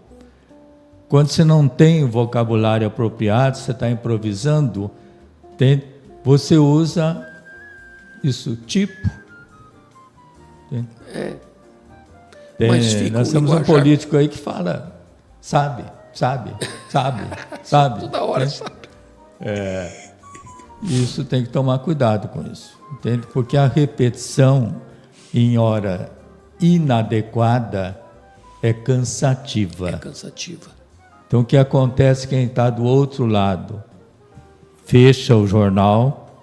Quando você não tem o vocabulário apropriado, você está improvisando, você usa isso, tipo. Mas fica nós temos um político aí que fala, sabe. Toda hora sabe. Isso tem que tomar cuidado com isso, entende? Porque a repetição em hora inadequada é cansativa. Então, o que acontece, quem está do outro lado fecha o jornal,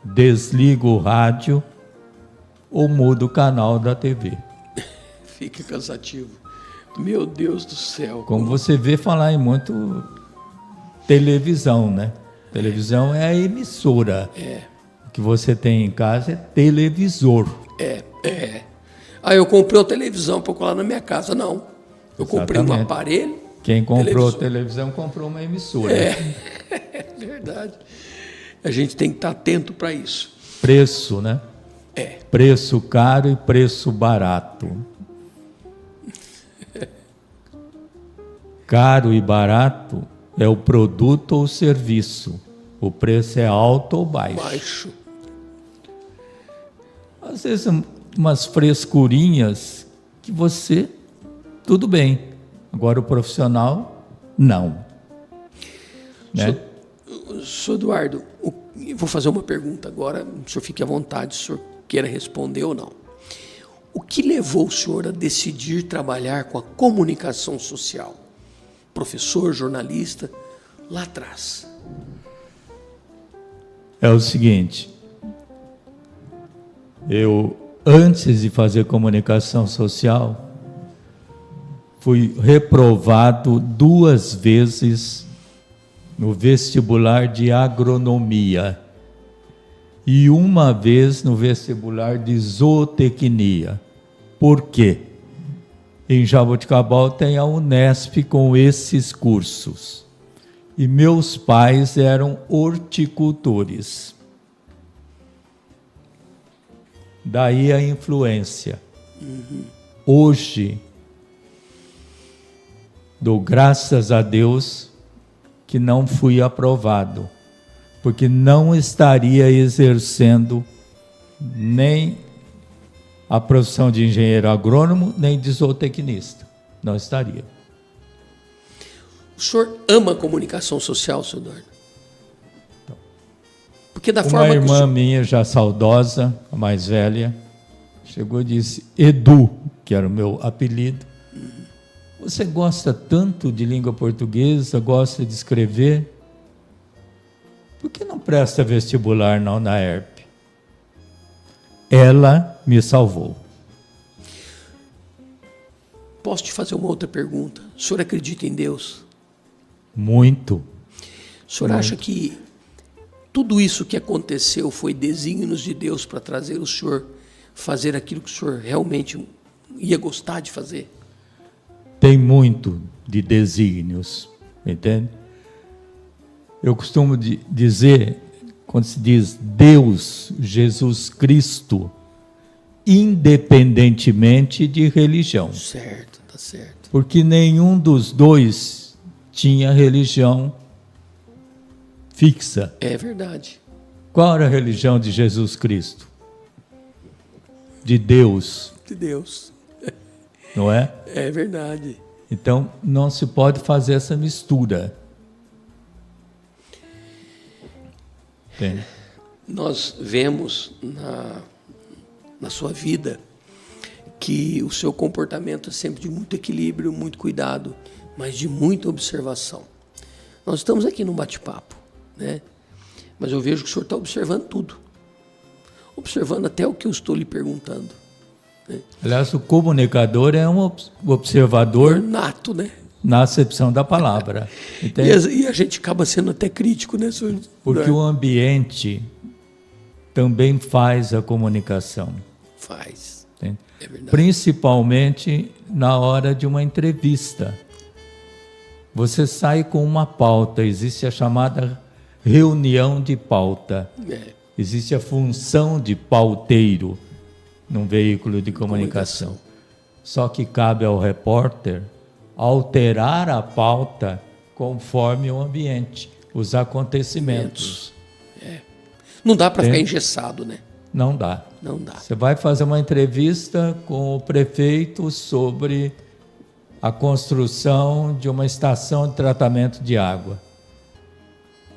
desliga o rádio ou muda o canal da TV. Fica cansativo. Meu Deus do céu. Como você vê falar em muito televisão, né? Televisão é a emissora. O que você tem em casa é televisor. Eu comprei uma televisão para colar na minha casa. Não. Eu comprei um aparelho. Quem comprou televisão comprou uma emissora. É verdade. A gente tem que estar atento para isso. Preço, né? Preço caro e preço barato. Caro e barato é o produto ou o serviço. O preço é alto ou baixo. Às vezes, umas frescurinhas que você, tudo bem. Agora, o profissional, não. Né? Sr. Eduardo, eu vou fazer uma pergunta agora. O senhor fique à vontade, se o senhor queira responder ou não. O que levou o senhor a decidir trabalhar com a comunicação social? Professor, jornalista, lá atrás. É o seguinte, eu, antes de fazer comunicação social, fui reprovado 2 vezes no vestibular de agronomia e 1 vez no vestibular de zootecnia. Por quê? Em Jaboticabal tem a Unesp com esses cursos. E meus pais eram horticultores. Daí a influência. Hoje, dou graças a Deus que não fui aprovado, porque não estaria exercendo nem a profissão de engenheiro agrônomo, nem de zootecnista. Não estaria. O senhor ama a comunicação social, senhor Eduardo? Porque da Uma forma que o irmã senhor... minha, já saudosa, a mais velha, chegou e disse: Edu, que era o meu apelido, você gosta tanto de língua portuguesa, gosta de escrever, por que não presta vestibular na UNAERP? Ela me salvou. Posso te fazer uma outra pergunta? O senhor acredita em Deus? Muito. O senhor acha que tudo isso que aconteceu foi desígnios de Deus para trazer o senhor fazer aquilo que o senhor realmente ia gostar de fazer? Tem muito de desígnios, entende? Eu costumo dizer, quando se diz Deus, Jesus Cristo, independentemente de religião. Certo, tá certo. Porque nenhum dos dois tinha religião fixa. É verdade. Qual era a religião de Jesus Cristo? De Deus, De Deus. não é? É verdade. Então, não se pode fazer essa mistura. Entende? Nós vemos na sua vida que o seu comportamento é sempre de muito equilíbrio, muito cuidado, mas de muita observação. Nós estamos aqui num bate-papo, né? Mas eu vejo que o senhor está observando tudo. Observando até o que eu estou lhe perguntando. Né? Aliás, o comunicador é um observador Nato, né? na acepção da palavra. Entende? E a gente acaba sendo até crítico, né, senhor? Porque o ambiente também faz a comunicação. Faz. Entende? É verdade. Principalmente na hora de uma entrevista. Você sai com uma pauta, existe a chamada reunião de pauta. Existe a função de pauteiro num veículo de comunicação. Só que cabe ao repórter alterar a pauta conforme o ambiente, os acontecimentos. Não dá para ficar engessado, né? Não dá. Não dá. Você vai fazer uma entrevista com o prefeito sobre a construção de uma estação de tratamento de água.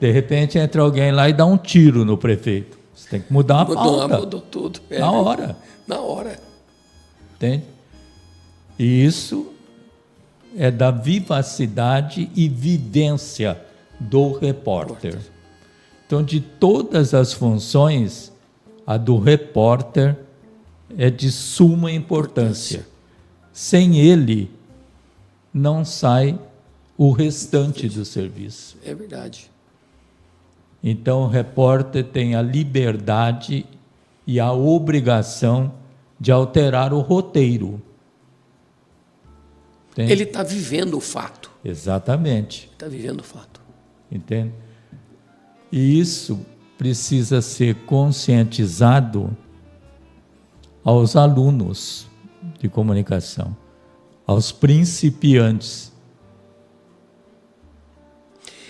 De repente entra alguém lá e dá um tiro no prefeito. Você tem que mudar a pauta. Mudou tudo. Na hora. Na hora. Entende? E isso é da vivacidade e vivência do repórter. Então, de todas as funções, a do repórter é de suma importância. Sem ele, não sai o restante do serviço. É verdade. Então, o repórter tem a liberdade e a obrigação de alterar o roteiro. Entende? Ele está vivendo o fato. Exatamente. Está vivendo o fato. Entende? E isso precisa ser conscientizado aos alunos de comunicação, aos principiantes.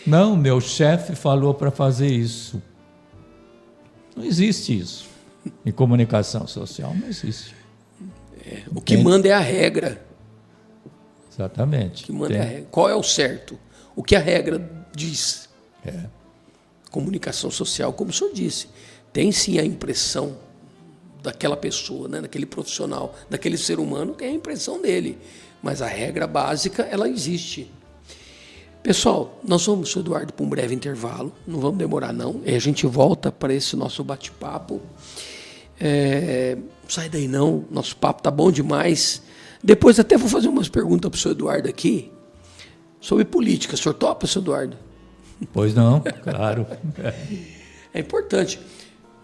Não, meu chefe falou para fazer isso. Não existe isso. Em comunicação social não existe. O que manda é a regra. Exatamente. O que manda é a regra. Qual é o certo? O que a regra diz? Comunicação social, como o senhor disse, tem sim a impressão daquela pessoa, né, daquele profissional, daquele ser humano, que é a impressão dele. Mas a regra básica, ela existe. Pessoal, nós vamos, senhor Eduardo, para um breve intervalo. Não vamos demorar, não. E a gente volta para esse nosso bate-papo. Sai daí não, nosso papo tá bom demais. Depois até vou fazer umas perguntas para o senhor Eduardo aqui sobre política. O senhor topa, senhor Eduardo? Pois não, claro. É importante.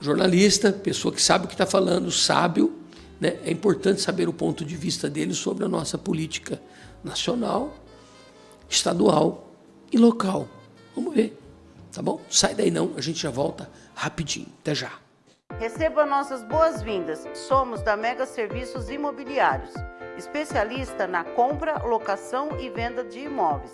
Jornalista, pessoa que sabe o que está falando, sábio, né? É importante saber o ponto de vista dele sobre a nossa política nacional, estadual e local. Vamos ver, tá bom? Sai daí não, a gente já volta rapidinho. Até já. Receba nossas boas-vindas. Somos da Mega Serviços Imobiliários, especialista na compra, locação e venda de imóveis.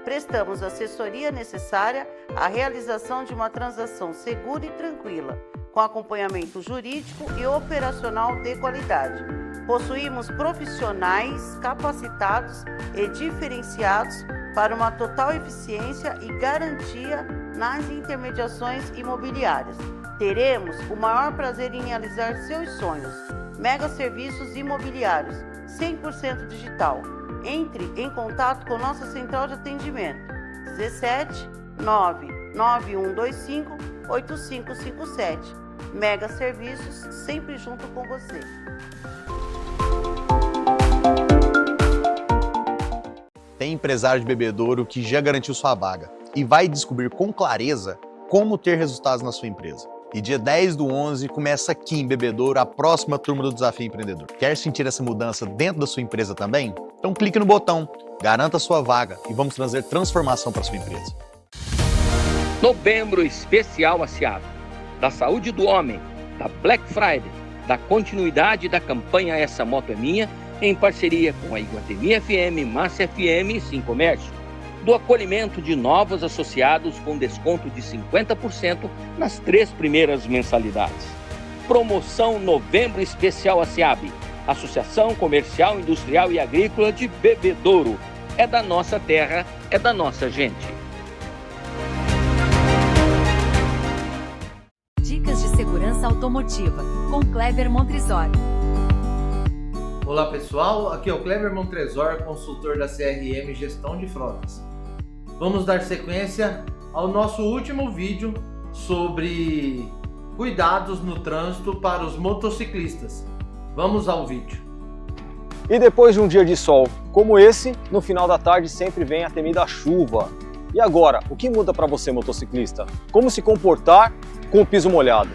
Prestamos assessoria necessária à realização de uma transação segura e tranquila, com acompanhamento jurídico e operacional de qualidade. Possuímos profissionais capacitados e diferenciados para uma total eficiência e garantia nas intermediações imobiliárias. Teremos o maior prazer em realizar seus sonhos. Mega Serviços Imobiliários, 100% digital. Entre em contato com nossa central de atendimento, 17 99125 8557. Mega Serviços, sempre junto com você. Tem empresário de bebedouro que já garantiu sua vaga e vai descobrir com clareza como ter resultados na sua empresa. E dia 10/11 começa aqui em Bebedouro a próxima turma do Desafio Empreendedor. Quer sentir essa mudança dentro da sua empresa também? Então clique no botão, garanta sua vaga e vamos trazer transformação para sua empresa. Novembro Especial Aciado, da saúde do homem, da Black Friday, da continuidade da campanha Essa Moto é Minha, em parceria com a Iguatemi FM, Massa FM e Sim Comércio, do acolhimento de novos associados com desconto de 50% nas 3 primeiras mensalidades. Promoção Novembro Especial Aciabe, Associação Comercial, Industrial e Agrícola de Bebedouro. É da nossa terra, é da nossa gente. Dicas de segurança automotiva, com Kleber Montresor. Olá pessoal, aqui é o Kleber Montresor, consultor da CRM Gestão de Frotas. Vamos dar sequência ao nosso último vídeo sobre cuidados no trânsito para os motociclistas. Vamos ao vídeo. E depois de um dia de sol como esse, no final da tarde sempre vem a temida chuva. E agora, o que muda para você, motociclista? Como se comportar com o piso molhado?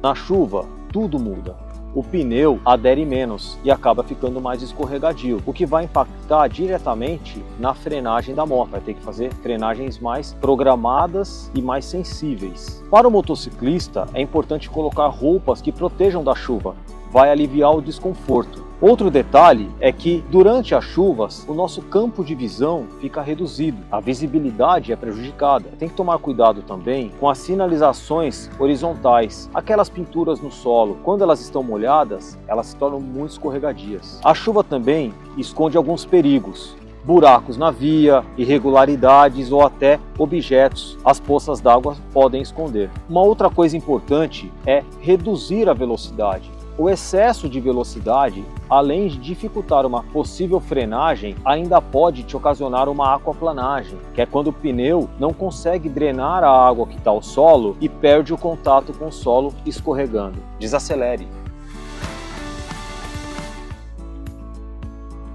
Na chuva, tudo muda. O pneu adere menos e acaba ficando mais escorregadio, o que vai impactar diretamente na frenagem da moto. Vai ter que fazer frenagens mais programadas e mais sensíveis. Para o motociclista, é importante colocar roupas que protejam da chuva. Vai aliviar o desconforto. Outro detalhe é que durante as chuvas o nosso campo de visão fica reduzido, a visibilidade é prejudicada. Tem que tomar cuidado também com as sinalizações horizontais, aquelas pinturas no solo. Quando elas estão molhadas, elas se tornam muito escorregadias. A chuva também esconde alguns perigos. Buracos na via, irregularidades ou até objetos. As poças d'água podem esconder. Uma outra coisa importante é reduzir a velocidade. O excesso de velocidade, além de dificultar uma possível frenagem, ainda pode te ocasionar uma aquaplanagem, que é quando o pneu não consegue drenar a água que está ao solo e perde o contato com o solo, escorregando. Desacelere.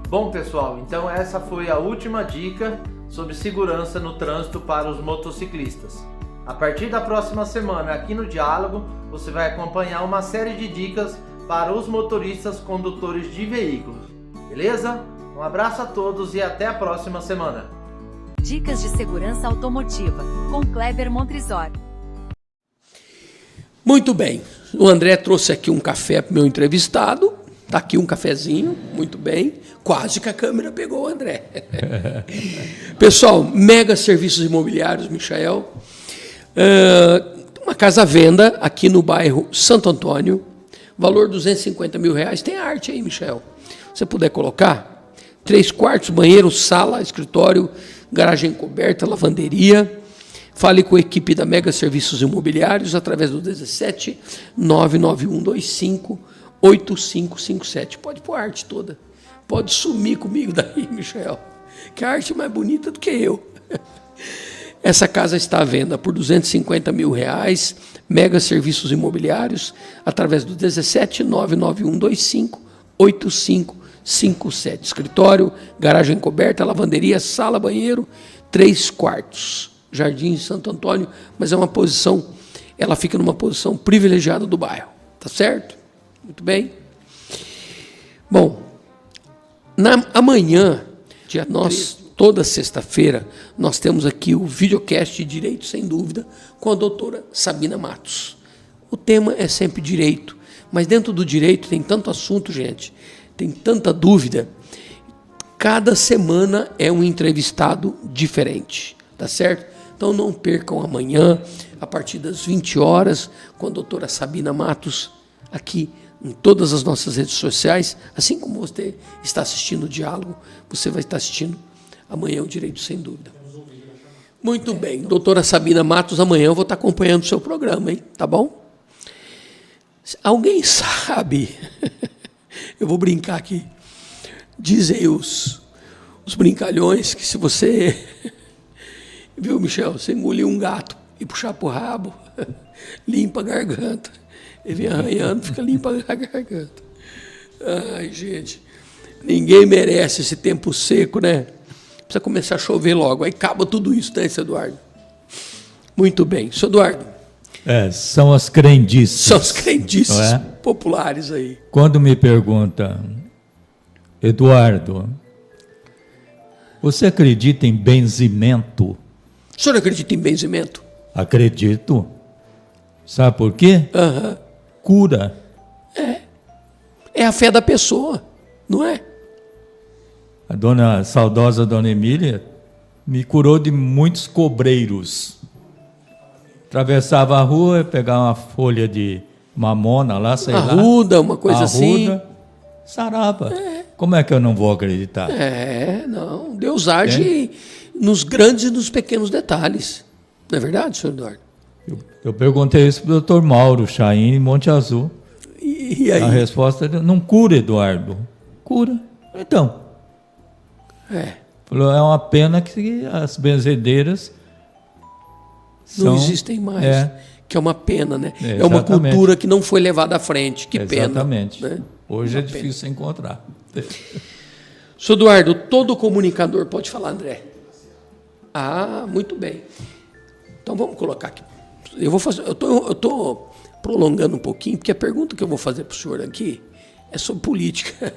Bom pessoal, então essa foi a última dica sobre segurança no trânsito para os motociclistas. A partir da próxima semana, aqui no Diálogo, você vai acompanhar uma série de dicas para os motoristas condutores de veículos. Beleza? Um abraço a todos e até a próxima semana. Dicas de segurança automotiva, com Kleber Montresor. Muito bem. O André trouxe aqui um café para o meu entrevistado. Está aqui um cafezinho, muito bem. Quase que a câmera pegou o André. Pessoal, Mega Serviços Imobiliários, Michael. Uma casa à venda aqui no bairro Santo Antônio, valor R$250 mil. Tem arte aí, Michel. Se você puder colocar, 3 quartos, banheiro, sala, escritório, garagem coberta, lavanderia. Fale com a equipe da Mega Serviços Imobiliários através do 17 99125 8557. Pode pôr a arte toda. Pode sumir comigo daí, Michel, que a arte é mais bonita do que eu. Essa casa está à venda por R$250 mil, Mega Serviços Imobiliários, através do 17 99125 8557. Escritório, garagem coberta, lavanderia, sala, banheiro, 3 quartos. Jardim Santo Antônio, mas é uma posição, ela fica numa posição privilegiada do bairro. Tá certo? Muito bem. Bom, amanhã, toda sexta-feira, nós temos aqui o videocast de Direito Sem Dúvida com a doutora Sabina Matos. O tema é sempre direito, mas dentro do direito tem tanto assunto, gente, tem tanta dúvida. Cada semana é um entrevistado diferente, tá certo? Então não percam amanhã, a partir das 20 horas, com a doutora Sabina Matos, aqui em todas as nossas redes sociais. Assim como você está assistindo o Diálogo, você vai estar assistindo amanhã o Direito Sem Dúvida. Muito bem, doutora Sabina Matos, amanhã eu vou estar acompanhando o seu programa, hein? Tá bom? Alguém sabe, eu vou brincar aqui, dizem os brincalhões que se você, viu, Michel, você engolir um gato e puxar pro rabo, limpa a garganta. Ele vem arranhando, fica limpa a garganta. Ai, gente, ninguém merece esse tempo seco, né? Precisa começar a chover logo, aí acaba tudo isso, né, seu Eduardo? Muito bem. Seu Eduardo. São as crendices. São as crendices populares aí. Quando me pergunta, Eduardo, você acredita em benzimento? O senhor acredita em benzimento? Acredito. Sabe por quê? Cura. É a fé da pessoa, não é? A saudosa dona Emília me curou de muitos cobreiros. Atravessava a rua, pegava uma folha de mamona lá, sei lá. Arruda, uma coisa assim. Sarava. Como é que eu não vou acreditar? Não. Deus age nos grandes e nos pequenos detalhes. Não é verdade, senhor Eduardo? Eu perguntei isso para o doutor Mauro Chaim, em Monte Azul. E aí? A resposta é, não cura, Eduardo. Cura. Então. Falou, é uma pena que as benzedeiras não existem mais. Que é uma pena, né? É uma Exatamente. cultura que não foi levada à frente. Que pena. Exatamente. Né? Hoje Uma é difícil encontrar. Senhor Eduardo, todo comunicador pode falar, André? Muito bem. Então vamos colocar aqui. Eu estou prolongando um pouquinho, porque a pergunta que eu vou fazer para o senhor aqui é sobre política.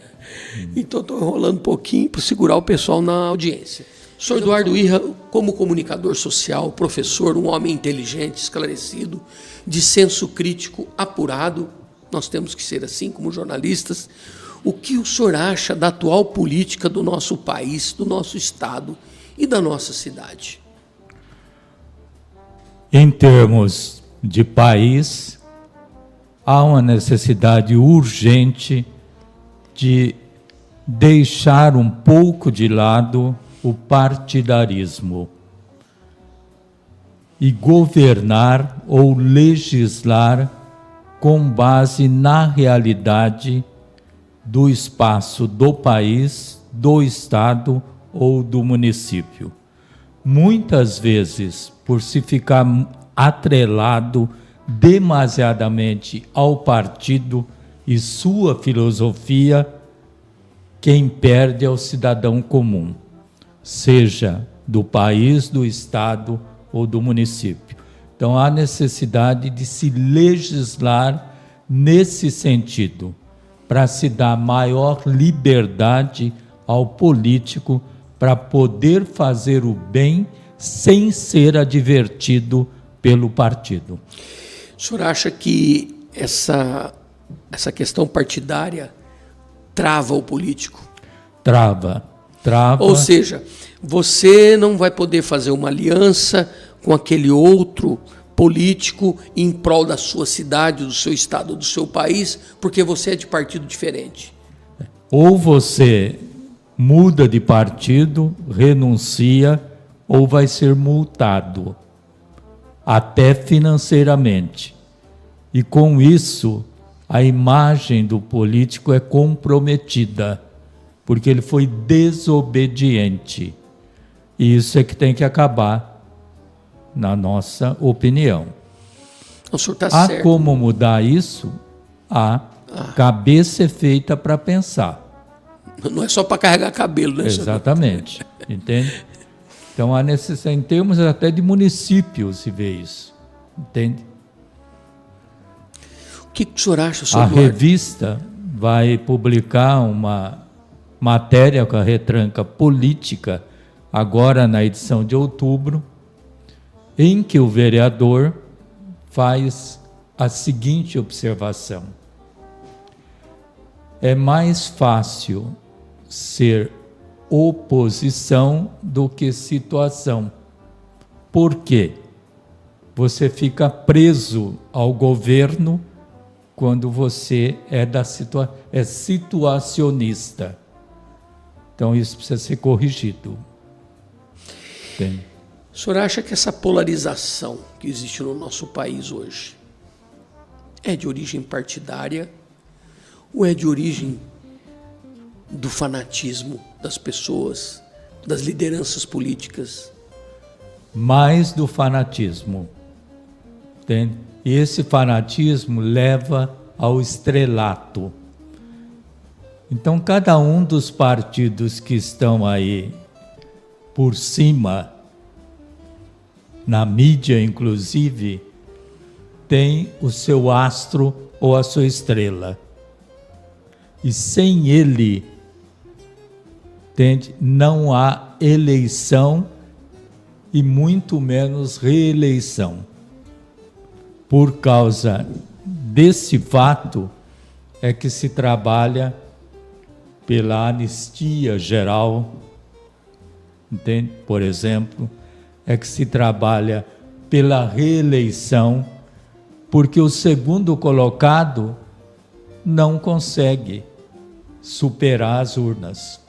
Então estou enrolando um pouquinho para segurar o pessoal na audiência. O senhor Eduardo Irra, como comunicador social, professor, um homem inteligente, esclarecido, de senso crítico apurado, nós temos que ser assim como jornalistas. O que o senhor acha da atual política do nosso país, do nosso estado e da nossa cidade? Em termos de país, há uma necessidade urgente de deixar um pouco de lado o partidarismo e governar ou legislar com base na realidade do espaço do país, do estado ou do município. Muitas vezes, por se ficar atrelado demasiadamente ao partido e sua filosofia, quem perde é o cidadão comum, seja do país, do estado ou do município. Então há necessidade de se legislar nesse sentido, para se dar maior liberdade ao político para poder fazer o bem sem ser advertido pelo partido. O senhor acha que essa questão partidária trava o político? Trava. Ou seja, você não vai poder fazer uma aliança com aquele outro político em prol da sua cidade, do seu estado, do seu país, porque você é de partido diferente. Ou você muda de partido, renuncia, ou vai ser multado, até financeiramente. E com isso, a imagem do político é comprometida, porque ele foi desobediente. E isso é que tem que acabar, na nossa opinião. O senhor está Há certo. como mudar isso? Cabeça é feita para pensar. Não é só para carregar cabelo, né? Exatamente. Entende? Então há necessidade, em termos até de município, se vê isso. Entende? O que o senhor acha, senhor A Eduardo? revista vai publicar uma matéria com a retranca política, agora na edição de outubro, em que o vereador faz a seguinte observação: é mais fácil ser oposição do que situação. Por quê? Você fica preso ao governo quando você é situacionista. Então, isso precisa ser corrigido. Tem. O senhor acha que essa polarização que existe no nosso país hoje é de origem partidária ou é de origem do fanatismo das pessoas, das lideranças políticas? Mais do fanatismo. Entende? E esse fanatismo leva ao estrelato. Então, cada um dos partidos que estão aí por cima, na mídia inclusive, tem o seu astro ou a sua estrela. E sem ele, entende? Não há eleição e muito menos reeleição. Por causa desse fato é que se trabalha pela anistia geral, entende? Por exemplo, é que se trabalha pela reeleição, porque o segundo colocado não consegue superar as urnas.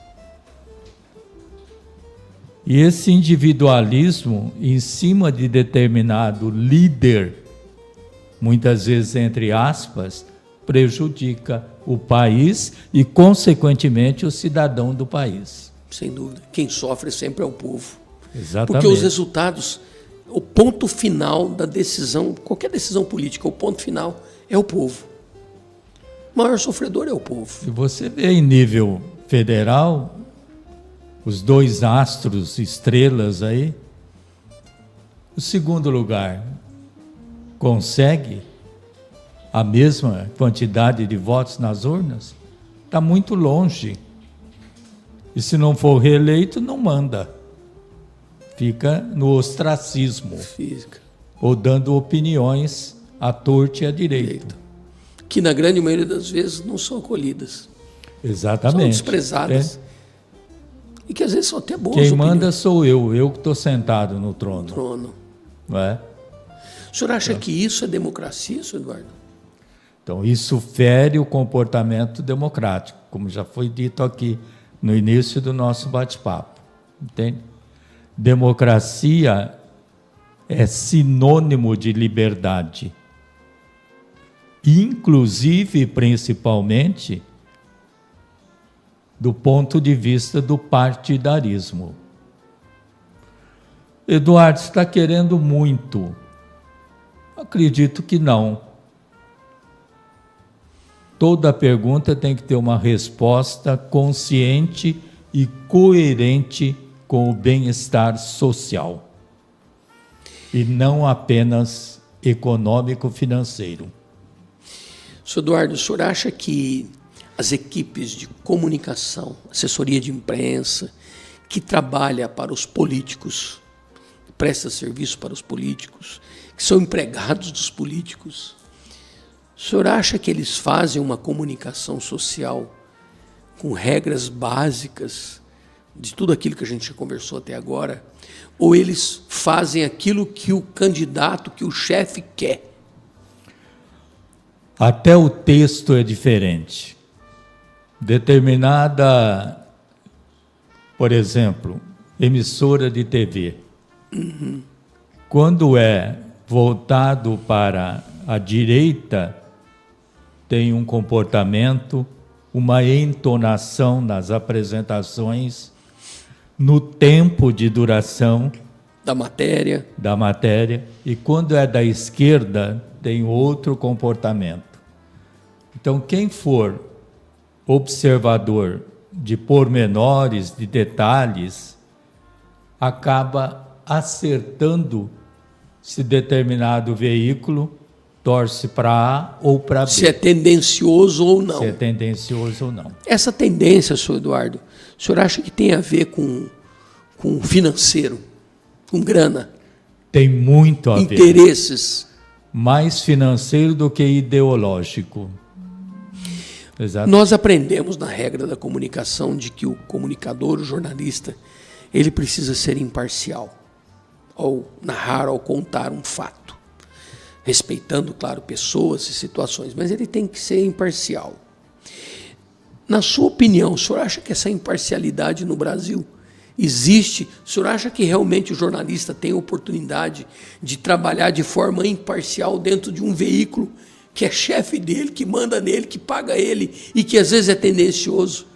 E esse individualismo em cima de determinado líder, muitas vezes entre aspas, prejudica o país e, consequentemente, o cidadão do país. Sem dúvida. Quem sofre sempre é o povo. Exatamente. Porque os resultados, o ponto final da decisão, qualquer decisão política, o ponto final é o povo. O maior sofredor é o povo. Se você vê em nível federal, os dois astros, estrelas aí, o segundo lugar consegue a mesma quantidade de votos nas urnas? Está muito longe. E se não for reeleito, não manda. Fica no ostracismo. Fica. Ou dando opiniões à torta e à direita. Que na grande maioria das vezes não são acolhidas. Exatamente. São desprezadas. E que às vezes são até boas Quem opiniões. manda sou eu que estou sentado no trono. Não é? O senhor acha que isso é democracia, senhor Eduardo? Então, isso fere o comportamento democrático, como já foi dito aqui no início do nosso bate-papo. Entende? Democracia é sinônimo de liberdade. Inclusive, principalmente, do ponto de vista do partidarismo. Eduardo, você está querendo muito. Acredito que não. Toda pergunta tem que ter uma resposta consciente e coerente com o bem-estar social. E não apenas econômico-financeiro. Senhor Eduardo, o senhor acha que as equipes de comunicação, assessoria de imprensa, que trabalha para os políticos, presta serviço para os políticos, que são empregados dos políticos, o senhor acha que eles fazem uma comunicação social com regras básicas de tudo aquilo que a gente já conversou até agora? Ou eles fazem aquilo que o candidato, que o chefe quer? Até o texto é diferente. Determinada, por exemplo, emissora de TV, quando é voltado para a direita, tem um comportamento, uma entonação nas apresentações, no tempo de duração da matéria, e quando é da esquerda, tem outro comportamento. Então, quem for observador de pormenores, de detalhes, acaba acertando se determinado veículo torce para A ou para B. Se é tendencioso ou não. Se é tendencioso ou não. Essa tendência, senhor Eduardo, o senhor acha que tem a ver com financeiro, com grana? Tem muito a ver. Interesses. Mais financeiro do que ideológico. Exato. Nós aprendemos na regra da comunicação de que o comunicador, o jornalista, ele precisa ser imparcial ao narrar, ao contar um fato, respeitando, claro, pessoas e situações, mas ele tem que ser imparcial. Na sua opinião, o senhor acha que essa imparcialidade no Brasil existe? O senhor acha que realmente o jornalista tem a oportunidade de trabalhar de forma imparcial dentro de um veículo que é chefe dele, que manda nele, que paga ele e que às vezes é tendencioso?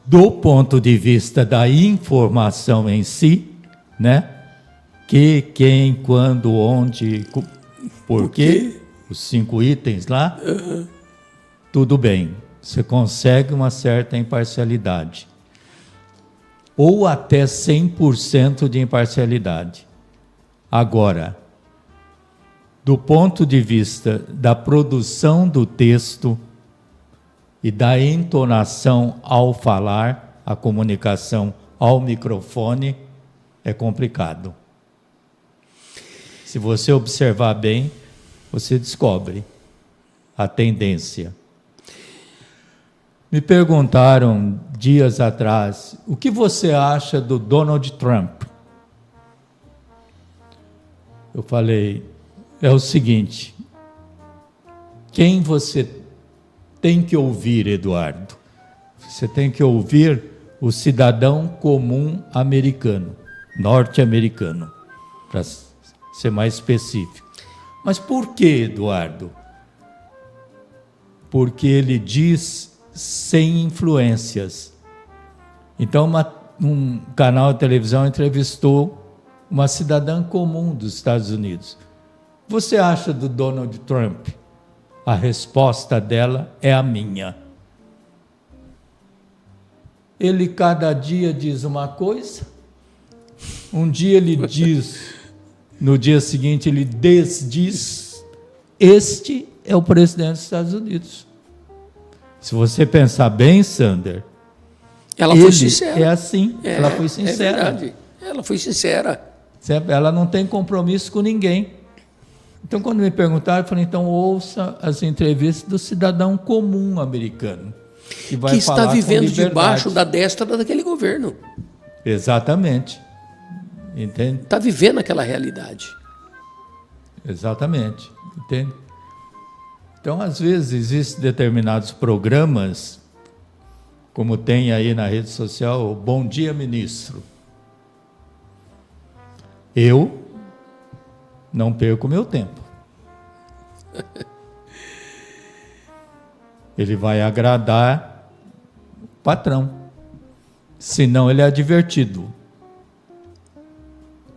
Do ponto de vista da informação em si, né? Que, quem, quando, onde, por quê, os 5 itens lá, tudo bem. Você consegue uma certa imparcialidade. Ou até 100% de imparcialidade. Agora, do ponto de vista da produção do texto e da entonação ao falar, a comunicação ao microfone, é complicado. Se você observar bem, você descobre a tendência. Me perguntaram dias atrás, o que você acha do Donald Trump? Eu falei, é o seguinte, quem você tem que ouvir, Eduardo? Você tem que ouvir o cidadão comum americano, norte-americano, para ser mais específico. Mas por que, Eduardo? Porque ele diz sem influências. Então, um canal de televisão entrevistou uma cidadã comum dos Estados Unidos. Você acha do Donald Trump? A resposta dela é a minha. Ele cada dia diz uma coisa, um dia ele diz, no dia seguinte ele desdiz. Este é o presidente dos Estados Unidos. Se você pensar bem, Sander, ela foi sincera. É assim, ela foi sincera. É verdade. Ela foi sincera. Ela não tem compromisso com ninguém. Então, quando me perguntaram, eu falei, então ouça as entrevistas do cidadão comum americano. Que está vivendo debaixo da destra daquele governo. Exatamente. Entende? Está vivendo aquela realidade. Exatamente. Entende? Então, às vezes, existem determinados programas, como tem aí na rede social, o Bom Dia Ministro. Eu não perco meu tempo. Ele vai agradar o patrão. Senão ele é divertido.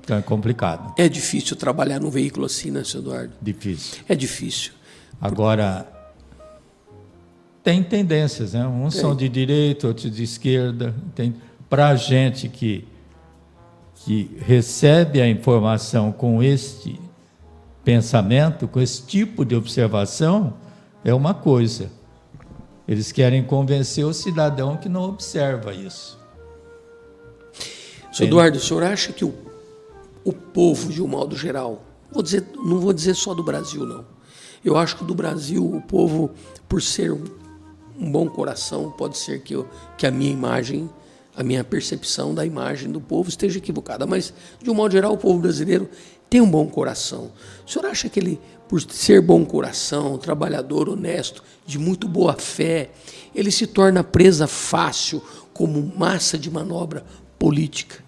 Então é complicado. É difícil trabalhar num veículo assim, né, senhor Eduardo? Difícil. É difícil. Agora, tem tendências, né? Uns são de direita, outros de esquerda. Para a gente que recebe a informação com este pensamento, com esse tipo de observação, é uma coisa. Eles querem convencer o cidadão que não observa isso. Senhor Eduardo, o senhor acha que o povo, de um modo geral, não vou dizer só do Brasil, não. Eu acho que do Brasil, o povo, por ser um bom coração, pode ser que a minha imagem, a minha percepção da imagem do povo esteja equivocada, mas, de um modo geral, o povo brasileiro tem um bom coração. O senhor acha que ele, por ser bom coração, trabalhador, honesto, de muito boa fé, ele se torna presa fácil como massa de manobra política?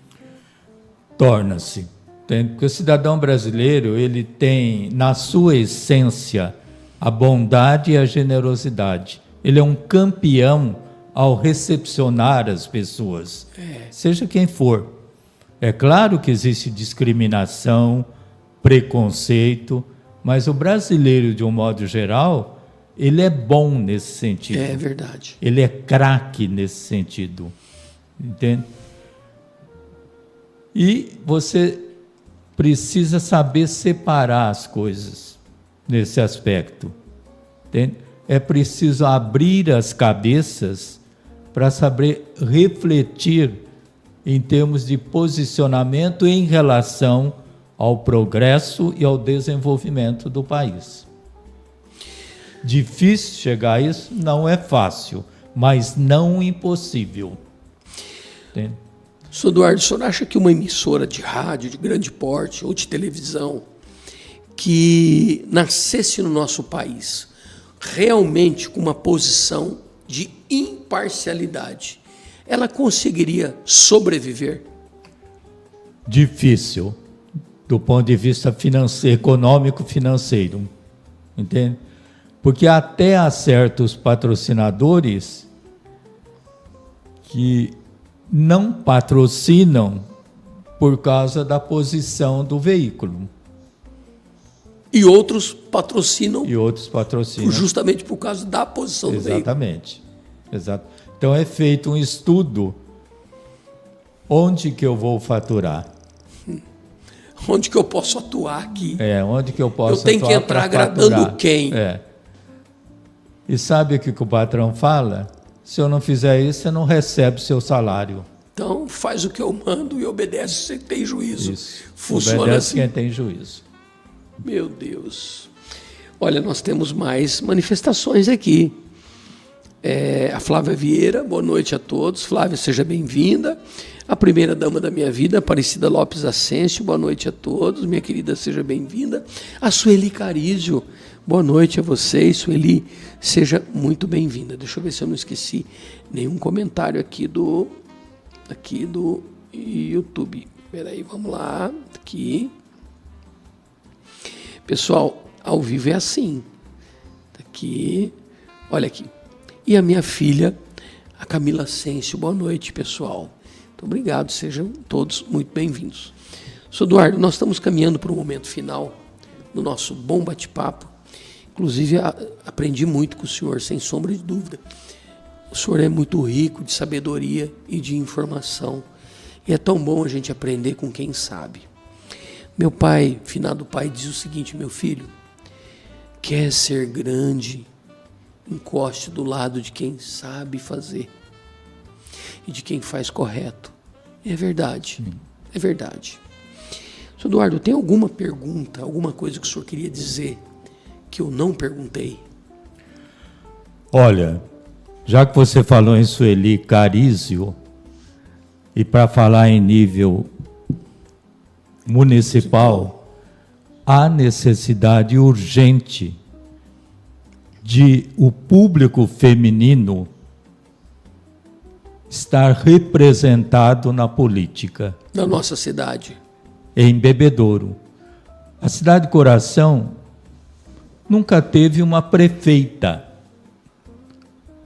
Torna-se. Porque o cidadão brasileiro, ele tem, na sua essência, a bondade e a generosidade. Ele é um campeão ao recepcionar as pessoas, seja quem for. É claro que existe discriminação, preconceito, mas o brasileiro, de um modo geral, ele é bom nesse sentido. É verdade. Ele é craque nesse sentido. Entende? E você precisa saber separar as coisas nesse aspecto. Entende? É preciso abrir as cabeças para saber refletir em termos de posicionamento em relação ao progresso e ao desenvolvimento do país. Difícil chegar a isso? Não é fácil, mas não impossível. Entende? Sr. Eduardo, o senhor acha que uma emissora de rádio de grande porte ou de televisão que nascesse no nosso país realmente com uma posição de imparcialidade, ela conseguiria sobreviver? Difícil, do ponto de vista financeiro, econômico-financeiro, entende? Porque até há certos patrocinadores que não patrocinam por causa da posição do veículo. E outros patrocinam justamente por causa da posição do veículo. Exatamente. Então é feito um estudo. Onde que eu vou faturar? Onde que eu posso atuar aqui? Onde que eu posso atuar? Eu tenho que entrar agradando quem? E sabe o que o patrão fala? Se eu não fizer isso, você não recebe seu salário. Então faz o que eu mando e obedece se tem juízo. Isso. Funciona Obedece assim. quem tem juízo. Meu Deus. Olha, nós temos mais manifestações aqui. A Flávia Vieira, boa noite a todos. Flávia, seja bem-vinda. A primeira dama da minha vida, Aparecida Lopes Ascencio, boa noite a todos. Minha querida, seja bem-vinda. A Sueli Carizio, boa noite a vocês. Sueli, seja muito bem-vinda. Deixa eu ver se eu não esqueci nenhum comentário aqui do YouTube. Espera aí, vamos lá. Aqui. Pessoal, ao vivo é assim. Aqui. Olha aqui. E a minha filha, a Camila Ascencio. Boa noite, pessoal. Muito obrigado, sejam todos muito bem-vindos. Sr. Eduardo, nós estamos caminhando para o momento final do nosso bom bate-papo. Inclusive, aprendi muito com o senhor, sem sombra de dúvida. O senhor é muito rico de sabedoria e de informação. E é tão bom a gente aprender com quem sabe. Meu pai, finado pai, diz o seguinte: meu filho, quer ser grande, encoste do lado de quem sabe fazer e de quem faz correto. É verdade, é verdade. Sr. Eduardo, tem alguma pergunta, alguma coisa que o senhor queria dizer que eu não perguntei? Olha, já que você falou em Sueli Carizio, e para falar em nível municipal, há necessidade urgente de o público feminino estar representado na política. Da nossa cidade. Em Bebedouro. A cidade de Coração nunca teve uma prefeita.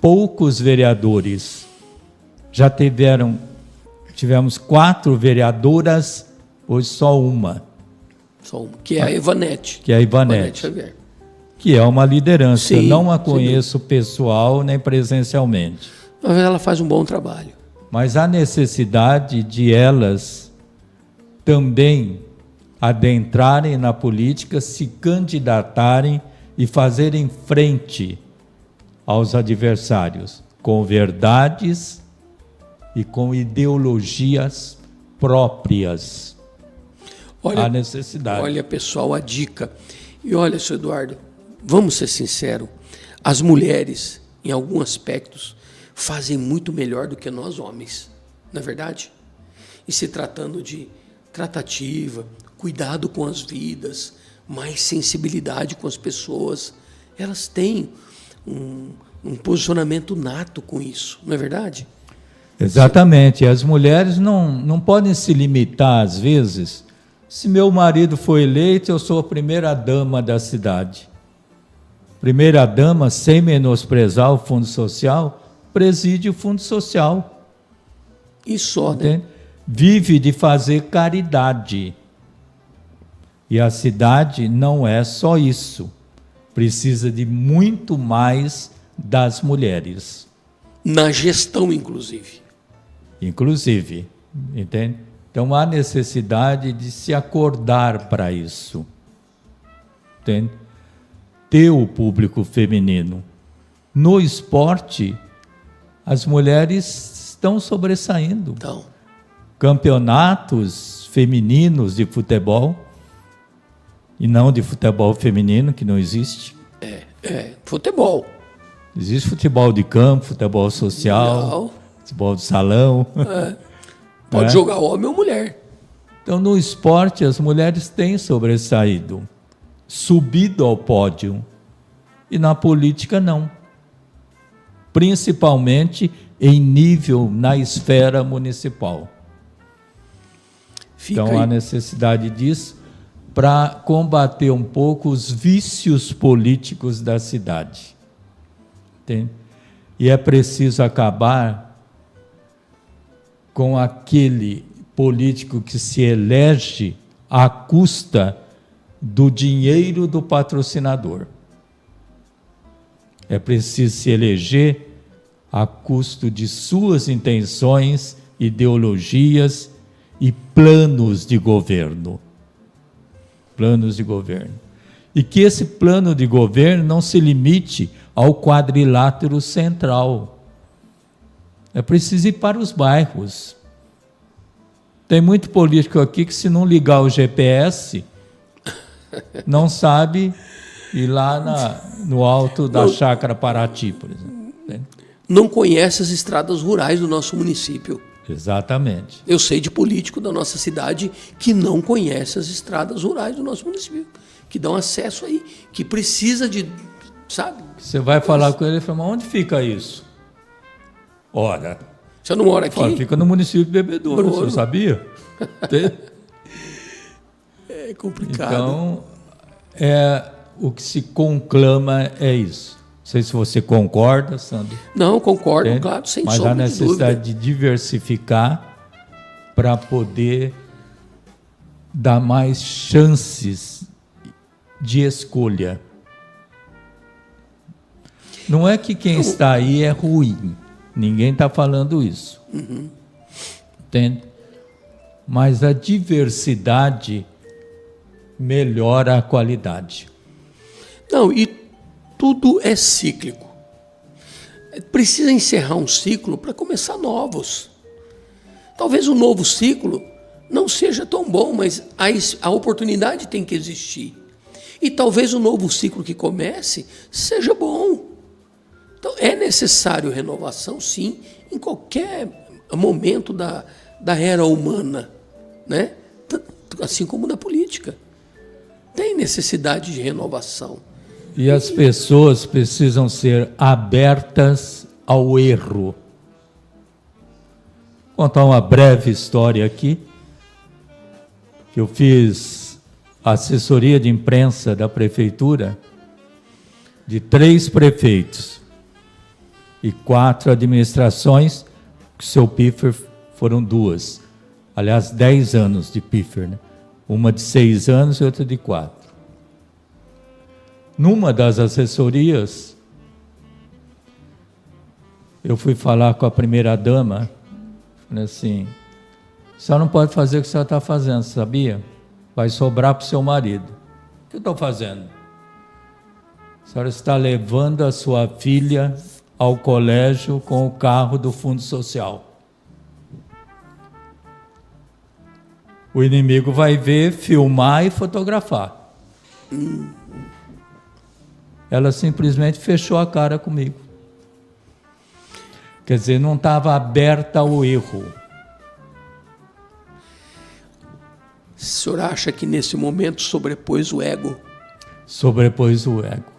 Poucos vereadores. Já tivemos 4 vereadoras, hoje só uma. Só uma, que é a Ivanete. Que é a Ivanete Xavier. Que é uma liderança. Sim, não a conheço pessoal nem presencialmente. Mas ela faz um bom trabalho. Mas há necessidade de elas também adentrarem na política, se candidatarem e fazerem frente aos adversários, com verdades e com ideologias próprias. Há necessidade. Olha, pessoal, a dica. E olha, Sr. Eduardo, vamos ser sinceros, as mulheres, em alguns aspectos, fazem muito melhor do que nós homens, não é verdade? E se tratando de tratativa, cuidado com as vidas, mais sensibilidade com as pessoas, elas têm um posicionamento nato com isso, não é verdade? Exatamente. E as mulheres não podem se limitar, às vezes. Se meu marido for eleito, eu sou a primeira dama da cidade. Primeira dama, sem menosprezar o Fundo Social, preside o Fundo Social. E só, né? Vive de fazer caridade. E a cidade não é só isso. Precisa de muito mais das mulheres. Na gestão, inclusive. Inclusive, entende? Então há necessidade de se acordar para isso. Entende? Ter o público feminino. No esporte, as mulheres estão sobressaindo. Então. Campeonatos femininos de futebol, e não de futebol feminino, que não existe. Futebol. Existe futebol de campo, futebol social, futebol de salão. Pode jogar homem ou mulher. Então, no esporte, as mulheres têm sobressaído, subido ao pódio. E na política, não. Principalmente em nível na esfera municipal. Então, há necessidade disso para combater um pouco os vícios políticos da cidade. Entende? E é preciso acabar com aquele político que se elege à custa do dinheiro do patrocinador. É preciso se eleger a custo de suas intenções, ideologias e planos de governo. Planos de governo. E que esse plano de governo não se limite ao quadrilátero central. É preciso ir para os bairros. Tem muito político aqui que, se não ligar o GPS, não sabe ir lá no alto da Chácara Paraty, por exemplo. Não conhece as estradas rurais do nosso município. Exatamente. Eu sei de político da nossa cidade que não conhece as estradas rurais do nosso município, que dão acesso aí, que precisa de, sabe? Você vai falar com ele e fala, mas onde fica isso? Ora. Você não mora aqui? Fica no município de Bebedouro, você sabia? É complicado. Então, o que se conclama é isso. Não sei se você concorda, Sandro. Não, concordo, claro, sem sombra de dúvida. Mas há necessidade de diversificar para poder dar mais chances de escolha. Não é que quem está aí é ruim. Ninguém está falando isso. Entende? Mas a diversidade melhora a qualidade. Não, e tudo é cíclico. Precisa encerrar um ciclo para começar novos. Talvez o novo ciclo não seja tão bom, mas a oportunidade tem que existir. E talvez o novo ciclo que comece seja bom. Então, é necessário renovação, sim, em qualquer momento da era humana, né? Assim como na política. Tem necessidade de renovação. E as pessoas precisam ser abertas ao erro. Vou contar uma breve história aqui. Que eu fiz assessoria de imprensa da prefeitura de 3 prefeitos e 4 administrações, que o seu PIFER foram 2. Aliás, 10 anos de PIFER, né? Uma de 6 anos e outra de 4. Numa das assessorias, eu fui falar com a primeira-dama, falei assim, a senhora não pode fazer o que a senhora está fazendo, sabia? Vai sobrar para o seu marido. O que eu estou fazendo? A senhora está levando a sua filha ao colégio com o carro do Fundo Social. O inimigo vai ver, filmar e fotografar. Ela simplesmente fechou a cara comigo. Quer dizer, não estava aberta ao erro. O senhor acha que nesse momento sobrepôs o ego? Sobrepôs o ego.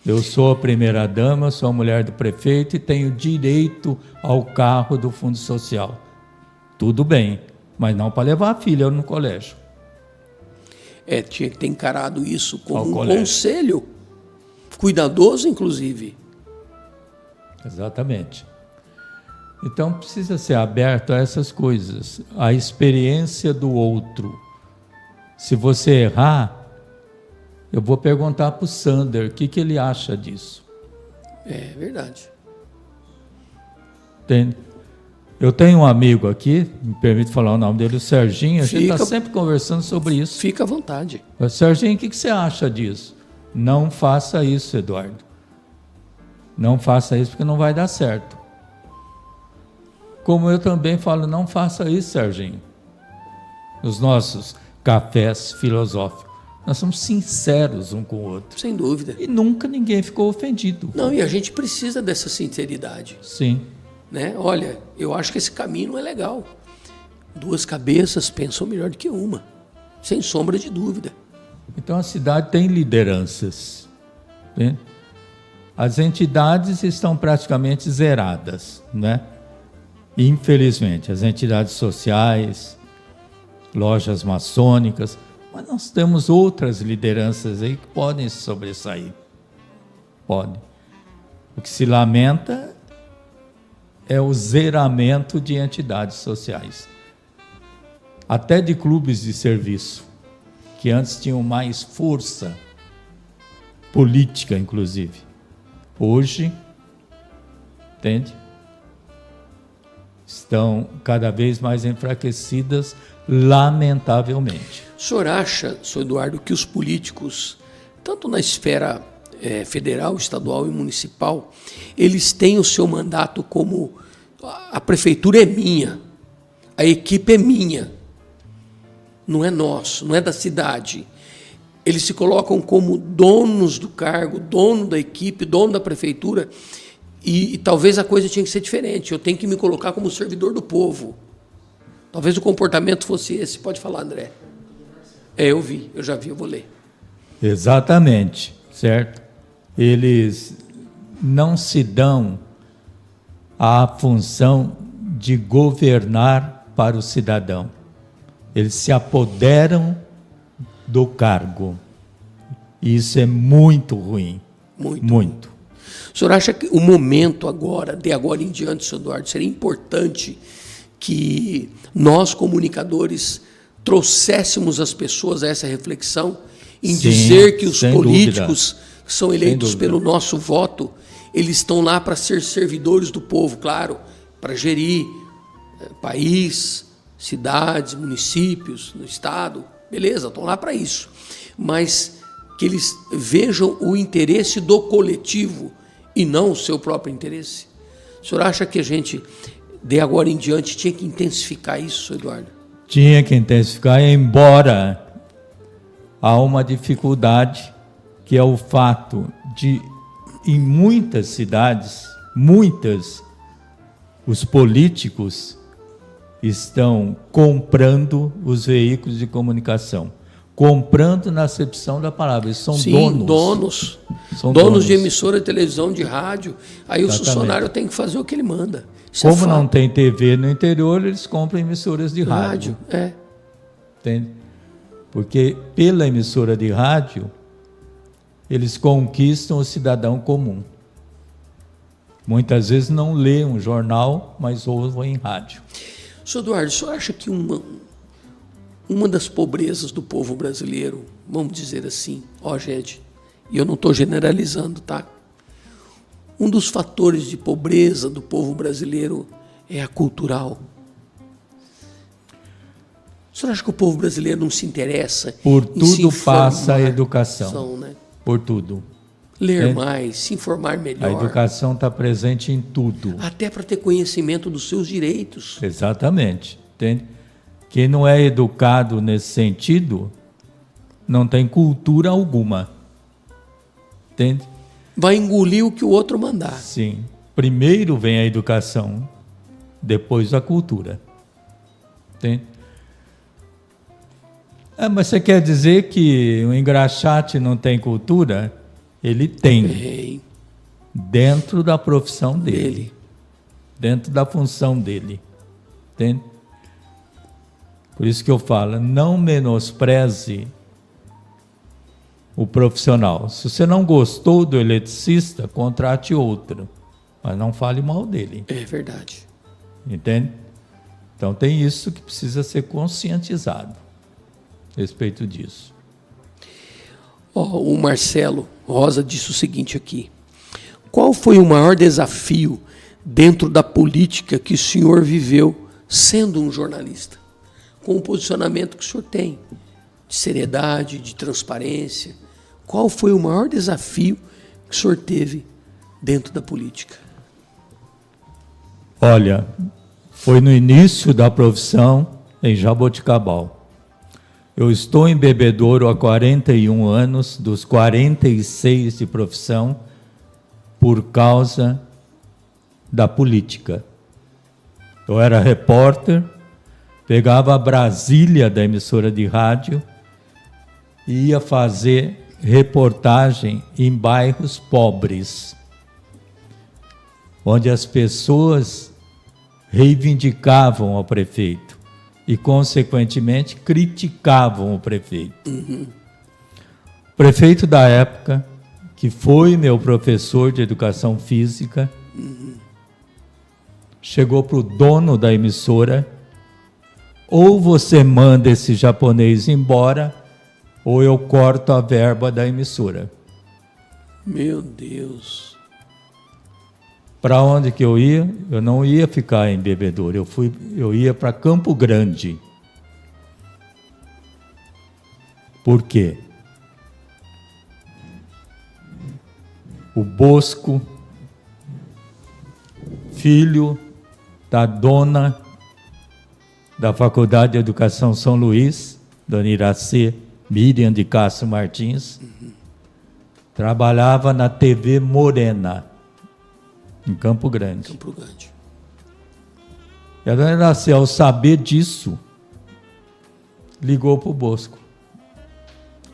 Eu sou a primeira-dama, sou a mulher do prefeito e tenho direito ao carro do Fundo Social. Tudo bem, mas não para levar a filha no colégio. Tinha que ter encarado isso como um conselho, cuidadoso, inclusive. Exatamente. Então, precisa ser aberto a essas coisas, a experiência do outro. Se você errar, eu vou perguntar para o Sander o que ele acha disso. É verdade. Entende? Eu tenho um amigo aqui, me permite falar o nome dele, o Serginho, a gente está sempre conversando sobre isso. Fica à vontade. Serginho, o que você acha disso? Não faça isso, Eduardo. Não faça isso porque não vai dar certo. Como eu também falo, não faça isso, Serginho. Nos nossos cafés filosóficos. Nós somos sinceros um com o outro. Sem dúvida. E nunca ninguém ficou ofendido. Não, e a gente precisa dessa sinceridade. Sim. Né? Olha, eu acho que esse caminho não é legal. Duas cabeças pensam melhor do que uma, sem sombra de dúvida. Então a cidade tem lideranças. Né? As entidades estão praticamente zeradas, né? Infelizmente, as entidades sociais, lojas maçônicas, mas nós temos outras lideranças aí que podem se sobressair. Podem. O que se lamenta é o zeramento de entidades sociais. Até de clubes de serviço, que antes tinham mais força política, inclusive. Hoje, entende? Estão cada vez mais enfraquecidas, lamentavelmente. O senhor acha, senhor Eduardo, que os políticos, tanto na esfera federal, estadual e municipal, eles têm o seu mandato como a prefeitura é minha, a equipe é minha, não é nosso, não é da cidade. Eles se colocam como donos do cargo, dono da equipe, dono da prefeitura, e talvez a coisa tinha que ser diferente. Eu tenho que me colocar como servidor do povo. Talvez o comportamento fosse esse. Pode falar, André. Eu vi, eu já vi, eu vou ler. Exatamente, certo? Eles não se dão à função de governar para o cidadão. Eles se apoderam do cargo. E isso é muito ruim. Muito. O senhor acha que o momento agora, de agora em diante, senhor Eduardo, seria importante que nós, comunicadores, trouxéssemos as pessoas a essa reflexão em dizer que os políticos que são eleitos pelo nosso voto, eles estão lá para ser servidores do povo, claro, para gerir país, cidades, municípios, no estado, beleza, estão lá para isso, mas que eles vejam o interesse do coletivo e não o seu próprio interesse. O senhor acha que a gente, de agora em diante, tinha que intensificar isso, Eduardo? Tinha que intensificar, embora há uma dificuldade, que é o fato de, em muitas cidades, os políticos estão comprando os veículos de comunicação. Comprando na acepção da palavra. Eles são donos. São donos de emissora de televisão, de rádio. Aí o funcionário tem que fazer o que ele manda. Isso como não tem TV no interior, eles compram emissoras de rádio. Entende? Porque pela emissora de rádio, eles conquistam o cidadão comum. Muitas vezes não lê um jornal, mas ouvem em rádio. Senhor Eduardo, o senhor acha que uma das pobrezas do povo brasileiro, vamos dizer assim, gente, e eu não estou generalizando, tá? Um dos fatores de pobreza do povo brasileiro é a cultural. O senhor acha que o povo brasileiro não se interessa? Por tudo passa a educação. Né? Por tudo. Ler mais, se informar melhor. A educação está presente em tudo. Até para ter conhecimento dos seus direitos. Exatamente. Entende? Quem não é educado nesse sentido, não tem cultura alguma. Entende? Vai engolir o que o outro mandar. Sim. Primeiro vem a educação, depois a cultura. Entende? Mas você quer dizer que o engraxate não tem cultura? Ele tem. Dentro da profissão dele. Dentro da função dele. Entende? Por isso que eu falo, não menospreze o profissional. Se você não gostou do eletricista, contrate outro. Mas não fale mal dele. É verdade. Entende? Então tem isso que precisa ser conscientizado a respeito disso. O Marcelo Rosa disse o seguinte aqui. Qual foi o maior desafio dentro da política que o senhor viveu sendo um jornalista? Com o posicionamento que o senhor tem, de seriedade, de transparência. Qual foi o maior desafio que o senhor teve dentro da política? Olha, foi no início da profissão em Jaboticabal. Eu estou em Bebedouro há 41 anos, dos 46 de profissão, por causa da política. Eu era repórter, pegava a Brasília da emissora de rádio e ia fazer reportagem em bairros pobres, onde as pessoas reivindicavam ao prefeito e, consequentemente, criticavam o prefeito. O prefeito da época, que foi meu professor de educação física, chegou para o dono da emissora: ou você manda esse japonês embora, ou eu corto a verba da emissora. Meu Deus. Para onde que eu ia? Eu não ia ficar em Bebedouro, eu ia para Campo Grande. Por quê? O Bosco, filho da dona da Faculdade de Educação São Luís, dona Iracê Miriam de Castro Martins, trabalhava na TV Morena, em Campo Grande. Campo Grande. E a dona Iracê, ao saber disso, ligou para o Bosco.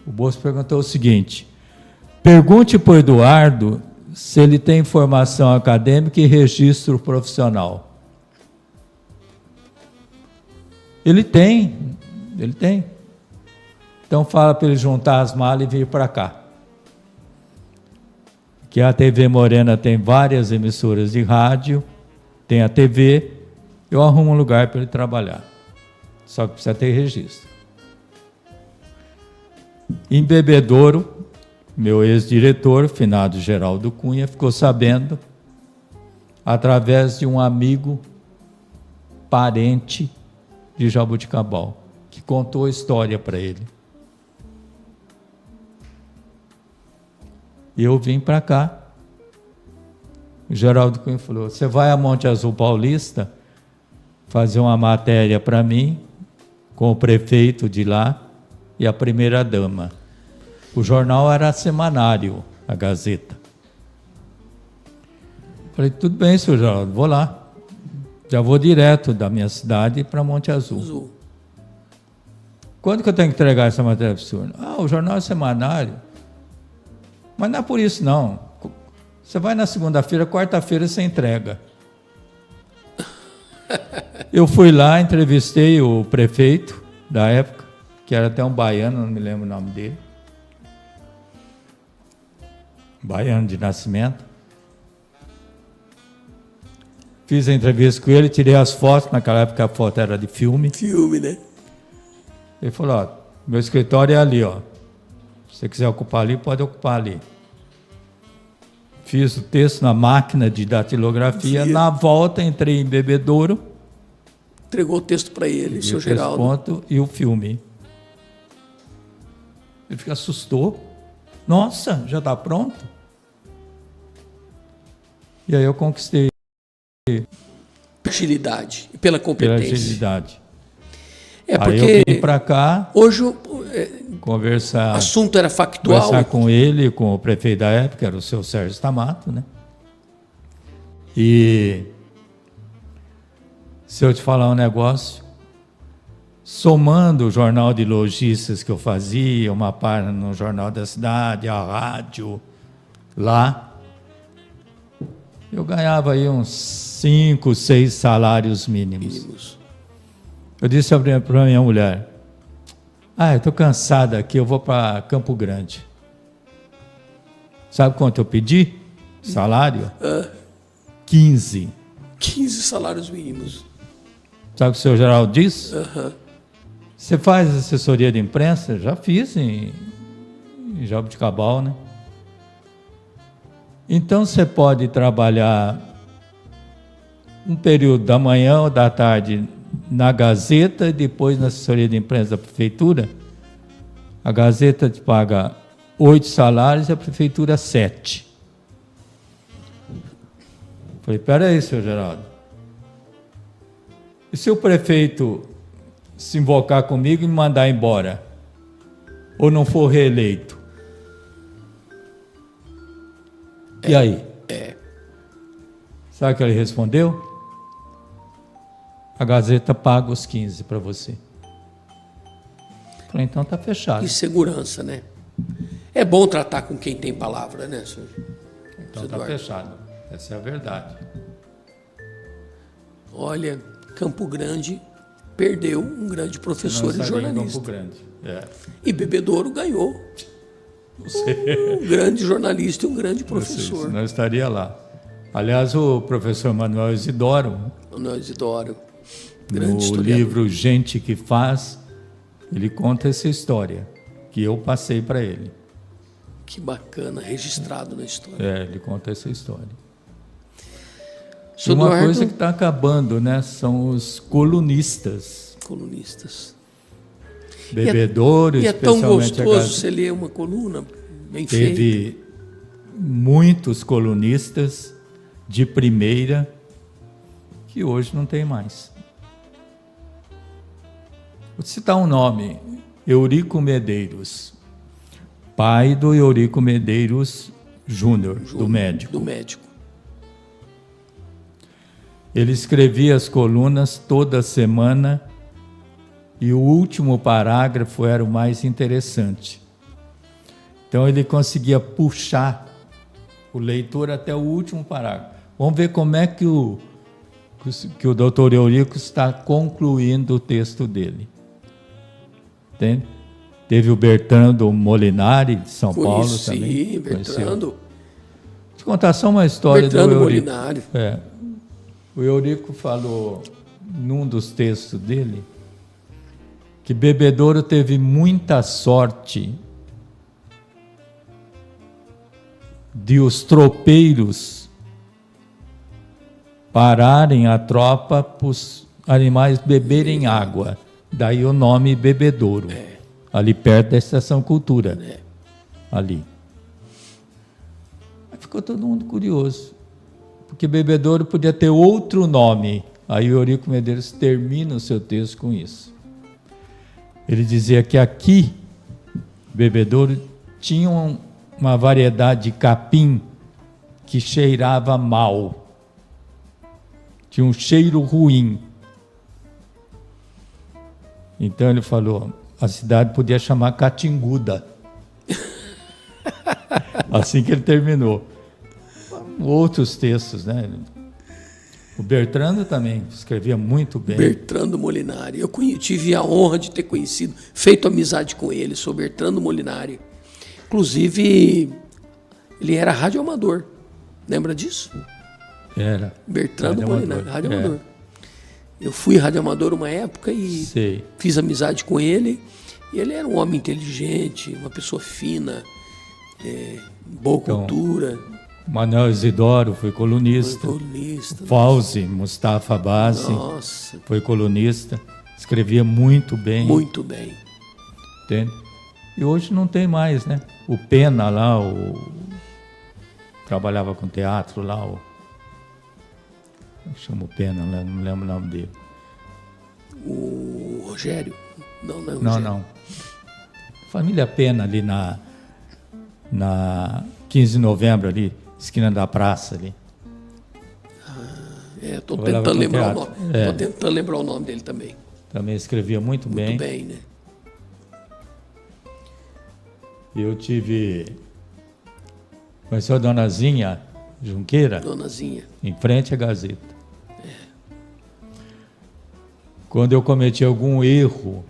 O Bosco perguntou o seguinte: pergunte para o Eduardo se ele tem formação acadêmica e registro profissional. Ele tem. Então fala para ele juntar as malas e vir para cá. Que a TV Morena tem várias emissoras de rádio, tem a TV, eu arrumo um lugar para ele trabalhar. Só que precisa ter registro. Em Bebedouro, meu ex-diretor, finado Geraldo Cunha, ficou sabendo, através de um amigo, parente de Jaboticabal, que contou a história para ele. E eu vim para cá. O Geraldo Cunha falou: você vai a Monte Azul Paulista fazer uma matéria para mim, com o prefeito de lá e a primeira-dama. O jornal era semanário, a Gazeta. Falei: tudo bem, senhor Geraldo, vou lá. Já vou direto da minha cidade para Monte Azul. Quando que eu tenho que entregar essa matéria para o senhor? O jornal é semanário. Mas não é por isso, não. Você vai na segunda-feira, quarta-feira você entrega. Eu fui lá, entrevistei o prefeito da época, que era até um baiano, não me lembro o nome dele. Baiano de nascimento. Fiz a entrevista com ele, tirei as fotos, naquela época a foto era de filme. Filme, né? Ele falou: meu escritório é ali, ó. Se você quiser ocupar ali, pode ocupar ali. Fiz o texto na máquina de datilografia. Na volta, entrei em Bebedouro. Entregou o texto para ele, seu Geraldo. Ponto, e o filme. Ele fica assustou. Nossa, já está pronto? E aí eu conquistei. Agilidade, pela competência. Pela agilidade. É porque aí eu vim para cá. Hoje conversar. O assunto era factual. Conversar com ele, com o prefeito da época, era o seu Sérgio Tamato, né? E se eu te falar um negócio, somando o jornal de logísticas que eu fazia, uma página no Jornal da Cidade, a rádio, lá, eu ganhava aí uns 5, 6 salários mínimos. Eu disse para minha mulher: eu estou cansada aqui, eu vou para Campo Grande. Sabe quanto eu pedi? Salário? 15. 15 salários mínimos. Sabe o que o senhor Geraldo disse? Você faz assessoria de imprensa? Já fiz em Jaboticabal, né? Então você pode trabalhar um período da manhã ou da tarde na Gazeta e depois na assessoria de imprensa da prefeitura. A Gazeta te paga 8 salários e a prefeitura 7. Falei: peraí, senhor Geraldo. E se o prefeito se invocar comigo e me mandar embora? ou não for reeleito? E aí? Sabe o que ele respondeu? A Gazeta paga os 15 para você. Falei, então tá fechado. Que segurança, né? É bom tratar com quem tem palavra, né, senhor? Então tá fechado. Essa é a verdade. Olha, Campo Grande perdeu um grande professor e jornalista. Campo Grande. E Bebedouro ganhou um grande jornalista e um grande professor. Não estaria lá. Aliás, o professor Manuel Isidoro, grande no historiador. livro Gente que Faz, ele conta essa história que eu passei para ele. Que bacana, registrado na história. Ele conta essa história. Seu Uma Eduardo... coisa que está acabando, né? São os colunistas. Bebedouro, e é tão especialmente gostoso você ler uma coluna bem feita. Teve muitos colunistas de primeira que hoje não tem mais. Vou citar um nome, Eurico Medeiros, pai do Eurico Medeiros Júnior, do médico. Ele escrevia as colunas toda semana e o último parágrafo era o mais interessante. Então ele conseguia puxar o leitor até o último parágrafo. Vamos ver como é que o doutor Eurico está concluindo o texto dele. Entende? Teve o Bertrando Molinari, de São Paulo também. Sim, Bertrando. Vou te contar só uma história do Eurico. Molinari. O Eurico falou, num dos textos dele, que Bebedouro teve muita sorte de os tropeiros pararem a tropa para os animais beberem água. Daí o nome Bebedouro, ali perto da Estação Cultura, ali. Aí ficou todo mundo curioso, porque Bebedouro podia ter outro nome. Aí o Eurico Medeiros termina o seu texto com isso. Ele dizia que aqui, Bebedouro, tinha uma variedade de capim que cheirava mal. Tinha um cheiro ruim. Então ele falou, a cidade podia chamar Catinguda. Assim que ele terminou. Outros textos, né? O Bertrando também escrevia muito bem. Bertrando Molinari. Eu tive a honra de ter conhecido, feito amizade com ele, sou Bertrando Molinari. Inclusive, ele era radioamador. Lembra disso? Era. Bertrando Molinari, radioamador. Eu fui radioamador uma época e fiz amizade com ele. E ele era um homem inteligente, uma pessoa fina, boa cultura. Manuel Isidoro foi colunista. Fauzi, Mustafa Bassi, foi colunista. Escrevia muito bem. Muito bem. Entende? E hoje não tem mais, né? O Pena lá, trabalhava com teatro lá, chama o Pena, não lembro o nome dele. O Rogério? Não, não é o Rogério. Não. Família Pena ali na 15 de novembro ali, esquina da praça ali. Estou tentando lembrar o nome. Estou tentando lembrar o nome dele também. Também escrevia muito bem. Muito bem, né? Conheceu a Dona Zinha Junqueira? Dona Zinha. Em frente à Gazeta. Quando eu cometi algum erro,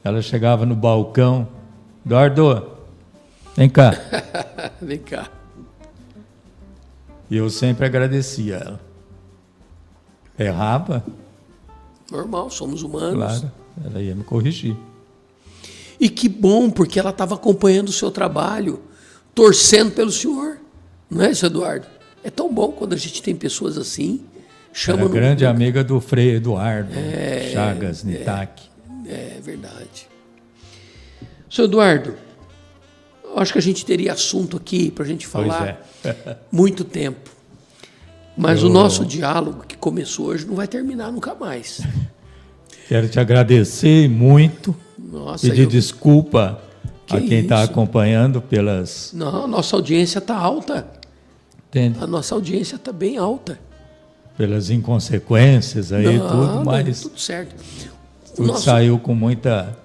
ela chegava no balcão, Eduardo, vem cá. Vem cá. E eu sempre agradecia ela. Errava? Normal, somos humanos. Claro, ela ia me corrigir. E que bom, porque ela estava acompanhando o seu trabalho, torcendo pelo senhor. Não é, seu Eduardo? É tão bom quando a gente tem pessoas assim. Era grande amiga do Frei Eduardo Chagas Nitac. É verdade. Seu Eduardo, acho que a gente teria assunto aqui para a gente falar muito tempo. Mas o nosso diálogo que começou hoje não vai terminar nunca mais. Quero te agradecer muito. Pedir desculpa a quem está acompanhando pelas... Não, a nossa audiência está alta. Entende? A nossa audiência está bem alta. Pelas inconsequências aí, tudo, mas... Tudo certo. Tudo saiu com muita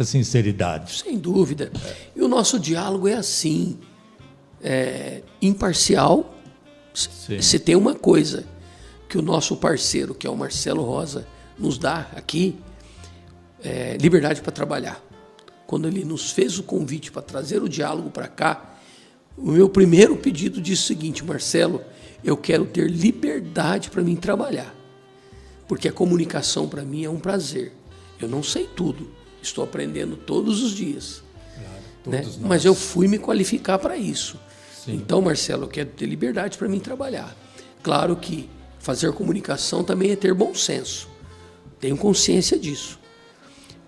sinceridade. Sem dúvida. E o nosso diálogo é assim, imparcial. Sim. Se tem uma coisa que o nosso parceiro, que é o Marcelo Rosa, nos dá aqui, é liberdade para trabalhar. Quando ele nos fez o convite para trazer o diálogo para cá, o meu primeiro pedido disse o seguinte: Marcelo, eu quero ter liberdade para mim trabalhar, porque a comunicação para mim é um prazer. Eu não sei tudo, estou aprendendo todos os dias, né? Mas eu fui me qualificar para isso. Sim. Então, Marcelo, eu quero ter liberdade para mim trabalhar. Claro que fazer comunicação também é ter bom senso, tenho consciência disso.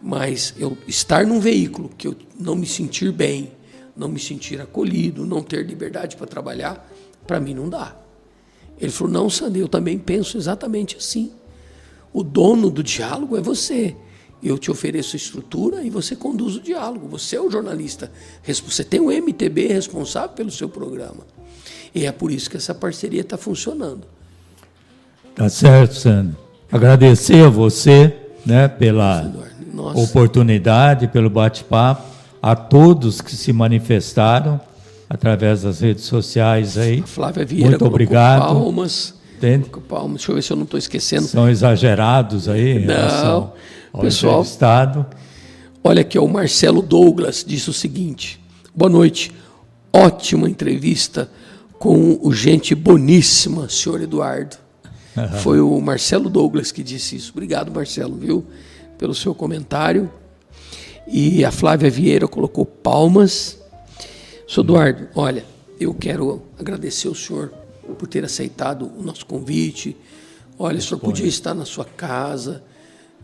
Mas eu estar num veículo que eu não me sentir bem, não me sentir acolhido, não ter liberdade para trabalhar, para mim não dá. Ele falou: não, Sandro, eu também penso exatamente assim. O dono do diálogo é você. Eu te ofereço a estrutura e você conduz o diálogo. Você é o jornalista. Você tem um MTB responsável pelo seu programa. E é por isso que essa parceria está funcionando. Tá certo, Sandro. Agradecer a você, né, pela oportunidade, pelo bate-papo, a todos que se manifestaram através das redes sociais aí. A Flávia Vieira muito obrigado. Palmas. Entende? Palmas. Deixa eu ver se eu não estou esquecendo. São exagerados aí em relação ao pessoal. Estado. Olha aqui, o Marcelo Douglas disse o seguinte: boa noite, ótima entrevista com o gente boníssima, senhor Eduardo. Foi o Marcelo Douglas que disse isso. Obrigado, Marcelo, viu, pelo seu comentário. E a Flávia Vieira colocou palmas. Senhor Eduardo, olha, eu quero agradecer ao senhor por ter aceitado o nosso convite. Olha, o senhor podia estar na sua casa,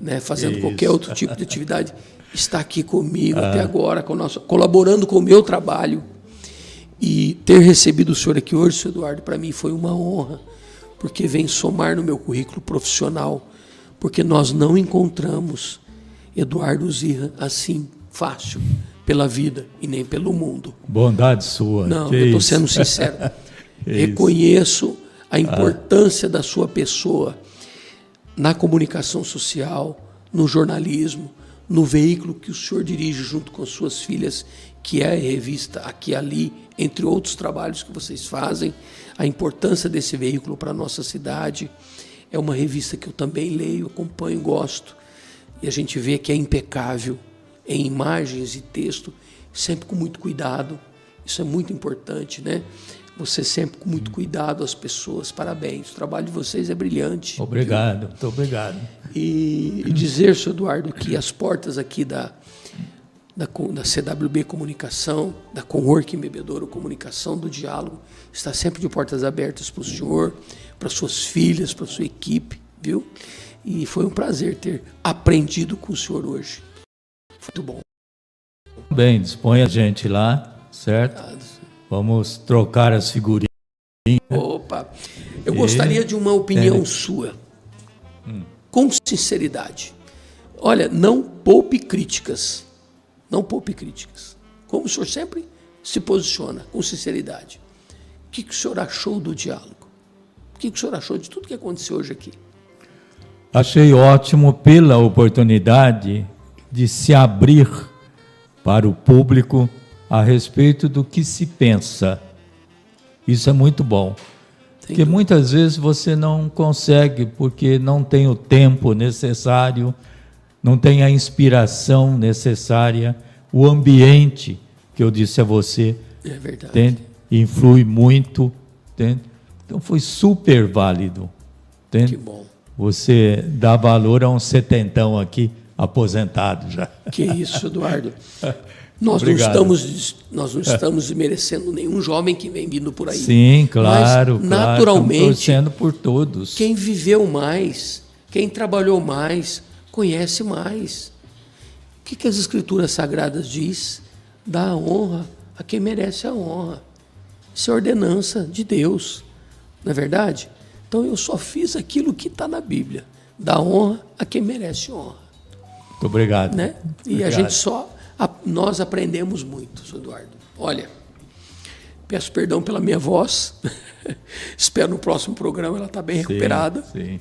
né, fazendo qualquer outro tipo de atividade. Está aqui comigo até agora, colaborando com o meu trabalho. E ter recebido o senhor aqui hoje, senhor Eduardo, para mim foi uma honra, porque vem somar no meu currículo profissional, porque nós não encontramos Eduardo Zirra assim, fácil, pela vida e nem pelo mundo. Bondade sua. Não, eu estou sendo sincero. Reconheço a importância da sua pessoa na comunicação social, no jornalismo, no veículo que o senhor dirige junto com as suas filhas, que é a revista Aqui e Ali, entre outros trabalhos que vocês fazem. A importância desse veículo para a nossa cidade. É uma revista que eu também leio, acompanho, gosto. E a gente vê que é impecável em imagens e texto, sempre com muito cuidado. Isso é muito importante, né? Você sempre com muito cuidado às pessoas. Parabéns, o trabalho de vocês é brilhante. Obrigado, muito obrigado. E dizer, senhor Eduardo, que as portas aqui da CWB Comunicação, da Conworking Bebedouro Comunicação, do Diálogo, está sempre de portas abertas para o senhor, para suas filhas, para sua equipe, viu? E foi um prazer ter aprendido com o senhor hoje. Muito bom. Bem, dispõe a gente lá, certo? Vamos trocar as figurinhas. Opa! Eu gostaria de uma opinião sua, com sinceridade. Olha, não poupe críticas. Não poupe críticas. Como o senhor sempre se posiciona, com sinceridade. O que o senhor achou do diálogo? O que o senhor achou de tudo que aconteceu hoje aqui? Achei ótimo pela oportunidade de se abrir para o público a respeito do que se pensa. Isso é muito bom. Porque muitas vezes você não consegue, porque não tem o tempo necessário, não tem a inspiração necessária, o ambiente, que eu disse a você, é verdade, entende? Influi muito, entende? Então foi super válido, entende? Que bom. Você dá valor a um setentão aqui, aposentado já. Que isso, Eduardo. Nós não estamos merecendo nenhum jovem que vem vindo por aí. Sim, claro. Mas, naturalmente, torcendo por todos. Quem viveu mais, quem trabalhou mais, conhece mais. O que as Escrituras Sagradas diz? Dá a honra a quem merece a honra. Isso é ordenança de Deus, não é verdade? Então eu só fiz aquilo que está na Bíblia. Dá honra a quem merece honra. Muito obrigado. Né? E obrigado. a gente só nós aprendemos muito, senhor Eduardo. Olha, peço perdão pela minha voz, espero no próximo programa ela está bem recuperada. Sim.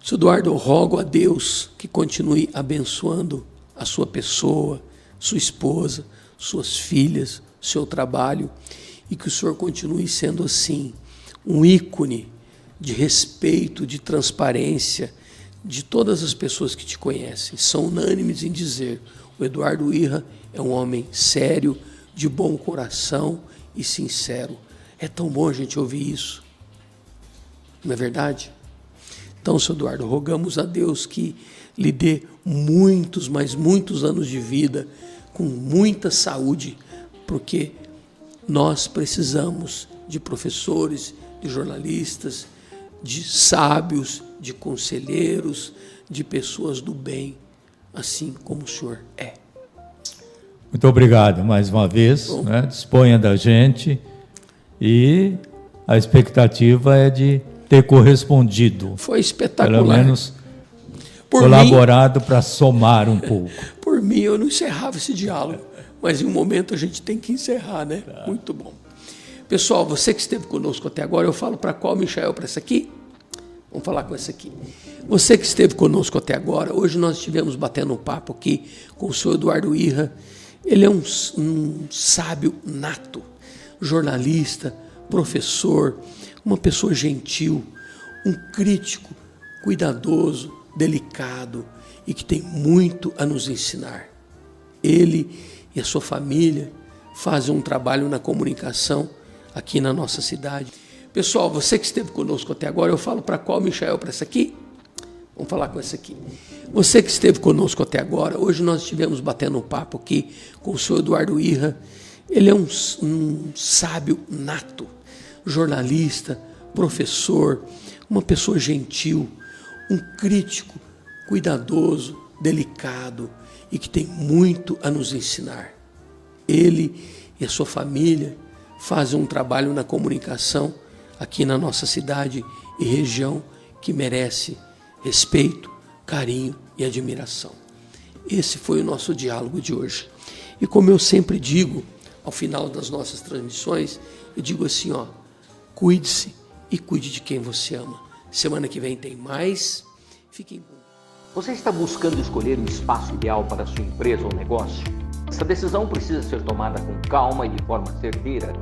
Senhor Eduardo, eu rogo a Deus que continue abençoando a sua pessoa, sua esposa, suas filhas, seu trabalho, e que o senhor continue sendo assim, um ícone de respeito, de transparência, de todas as pessoas que te conhecem. São unânimes em dizer, o Eduardo Irra é um homem sério, de bom coração e sincero. É tão bom a gente ouvir isso. Não é verdade? Então, senhor Eduardo, rogamos a Deus que lhe dê muitos, mas muitos anos de vida, com muita saúde, porque nós precisamos de professores, de jornalistas, de sábios, de conselheiros, de pessoas do bem, assim como o senhor é. Muito obrigado mais uma vez, né? Disponha da gente, e a expectativa é de ter correspondido. Foi espetacular. Pelo menos colaborado para somar um pouco. Por mim, eu não encerrava esse diálogo, mas em um momento a gente tem que encerrar, né? Tá. Muito bom. Pessoal, você que esteve conosco até agora, eu falo para qual, Michael? Para essa aqui? Vamos falar com essa aqui. Você que esteve conosco até agora, hoje nós estivemos batendo um papo aqui com o senhor Eduardo Irra. Ele é um sábio nato, jornalista, professor, uma pessoa gentil, um crítico, cuidadoso, delicado e que tem muito a nos ensinar. Ele e a sua família fazem um trabalho na comunicação aqui na nossa cidade. Pessoal, você que esteve conosco até agora, eu falo para qual, Michael? Para essa aqui? Vamos falar com essa aqui. Você que esteve conosco até agora, hoje nós estivemos batendo um papo aqui com o senhor Eduardo Irra. Ele é um sábio nato, jornalista, professor, uma pessoa gentil, um crítico, cuidadoso, delicado e que tem muito a nos ensinar. Ele e a sua família fazem um trabalho na comunicação aqui na nossa cidade e região que merece respeito, carinho e admiração. Esse foi o nosso diálogo de hoje. E como eu sempre digo, ao final das nossas transmissões, eu digo assim, ó, cuide-se e cuide de quem você ama. Semana que vem tem mais. Fiquem bem. Você está buscando escolher o espaço ideal para a sua empresa ou negócio? Essa decisão precisa ser tomada com calma e de forma certeira.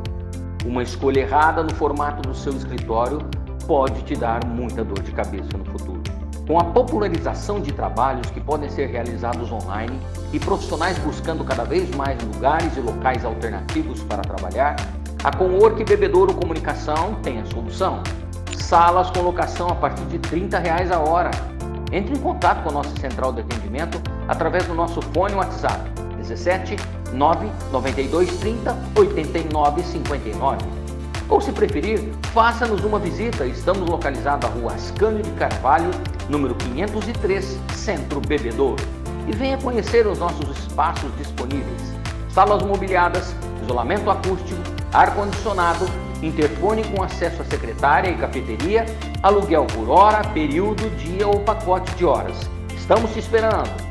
Uma escolha errada no formato do seu escritório pode te dar muita dor de cabeça no futuro. Com a popularização de trabalhos que podem ser realizados online e profissionais buscando cada vez mais lugares e locais alternativos para trabalhar, a Cowork Bebedouro Comunicação tem a solução. Salas com locação a partir de R$30 a hora. Entre em contato com a nossa central de atendimento através do nosso fone WhatsApp 17 992 30 89 59. Ou se preferir, faça-nos uma visita. Estamos localizados na rua Ascânio de Carvalho, número 503, Centro Bebedouro. E venha conhecer os nossos espaços disponíveis. Salas mobiliadas, isolamento acústico, ar-condicionado, interfone com acesso à secretária e cafeteria, aluguel por hora, período, dia ou pacote de horas. Estamos te esperando!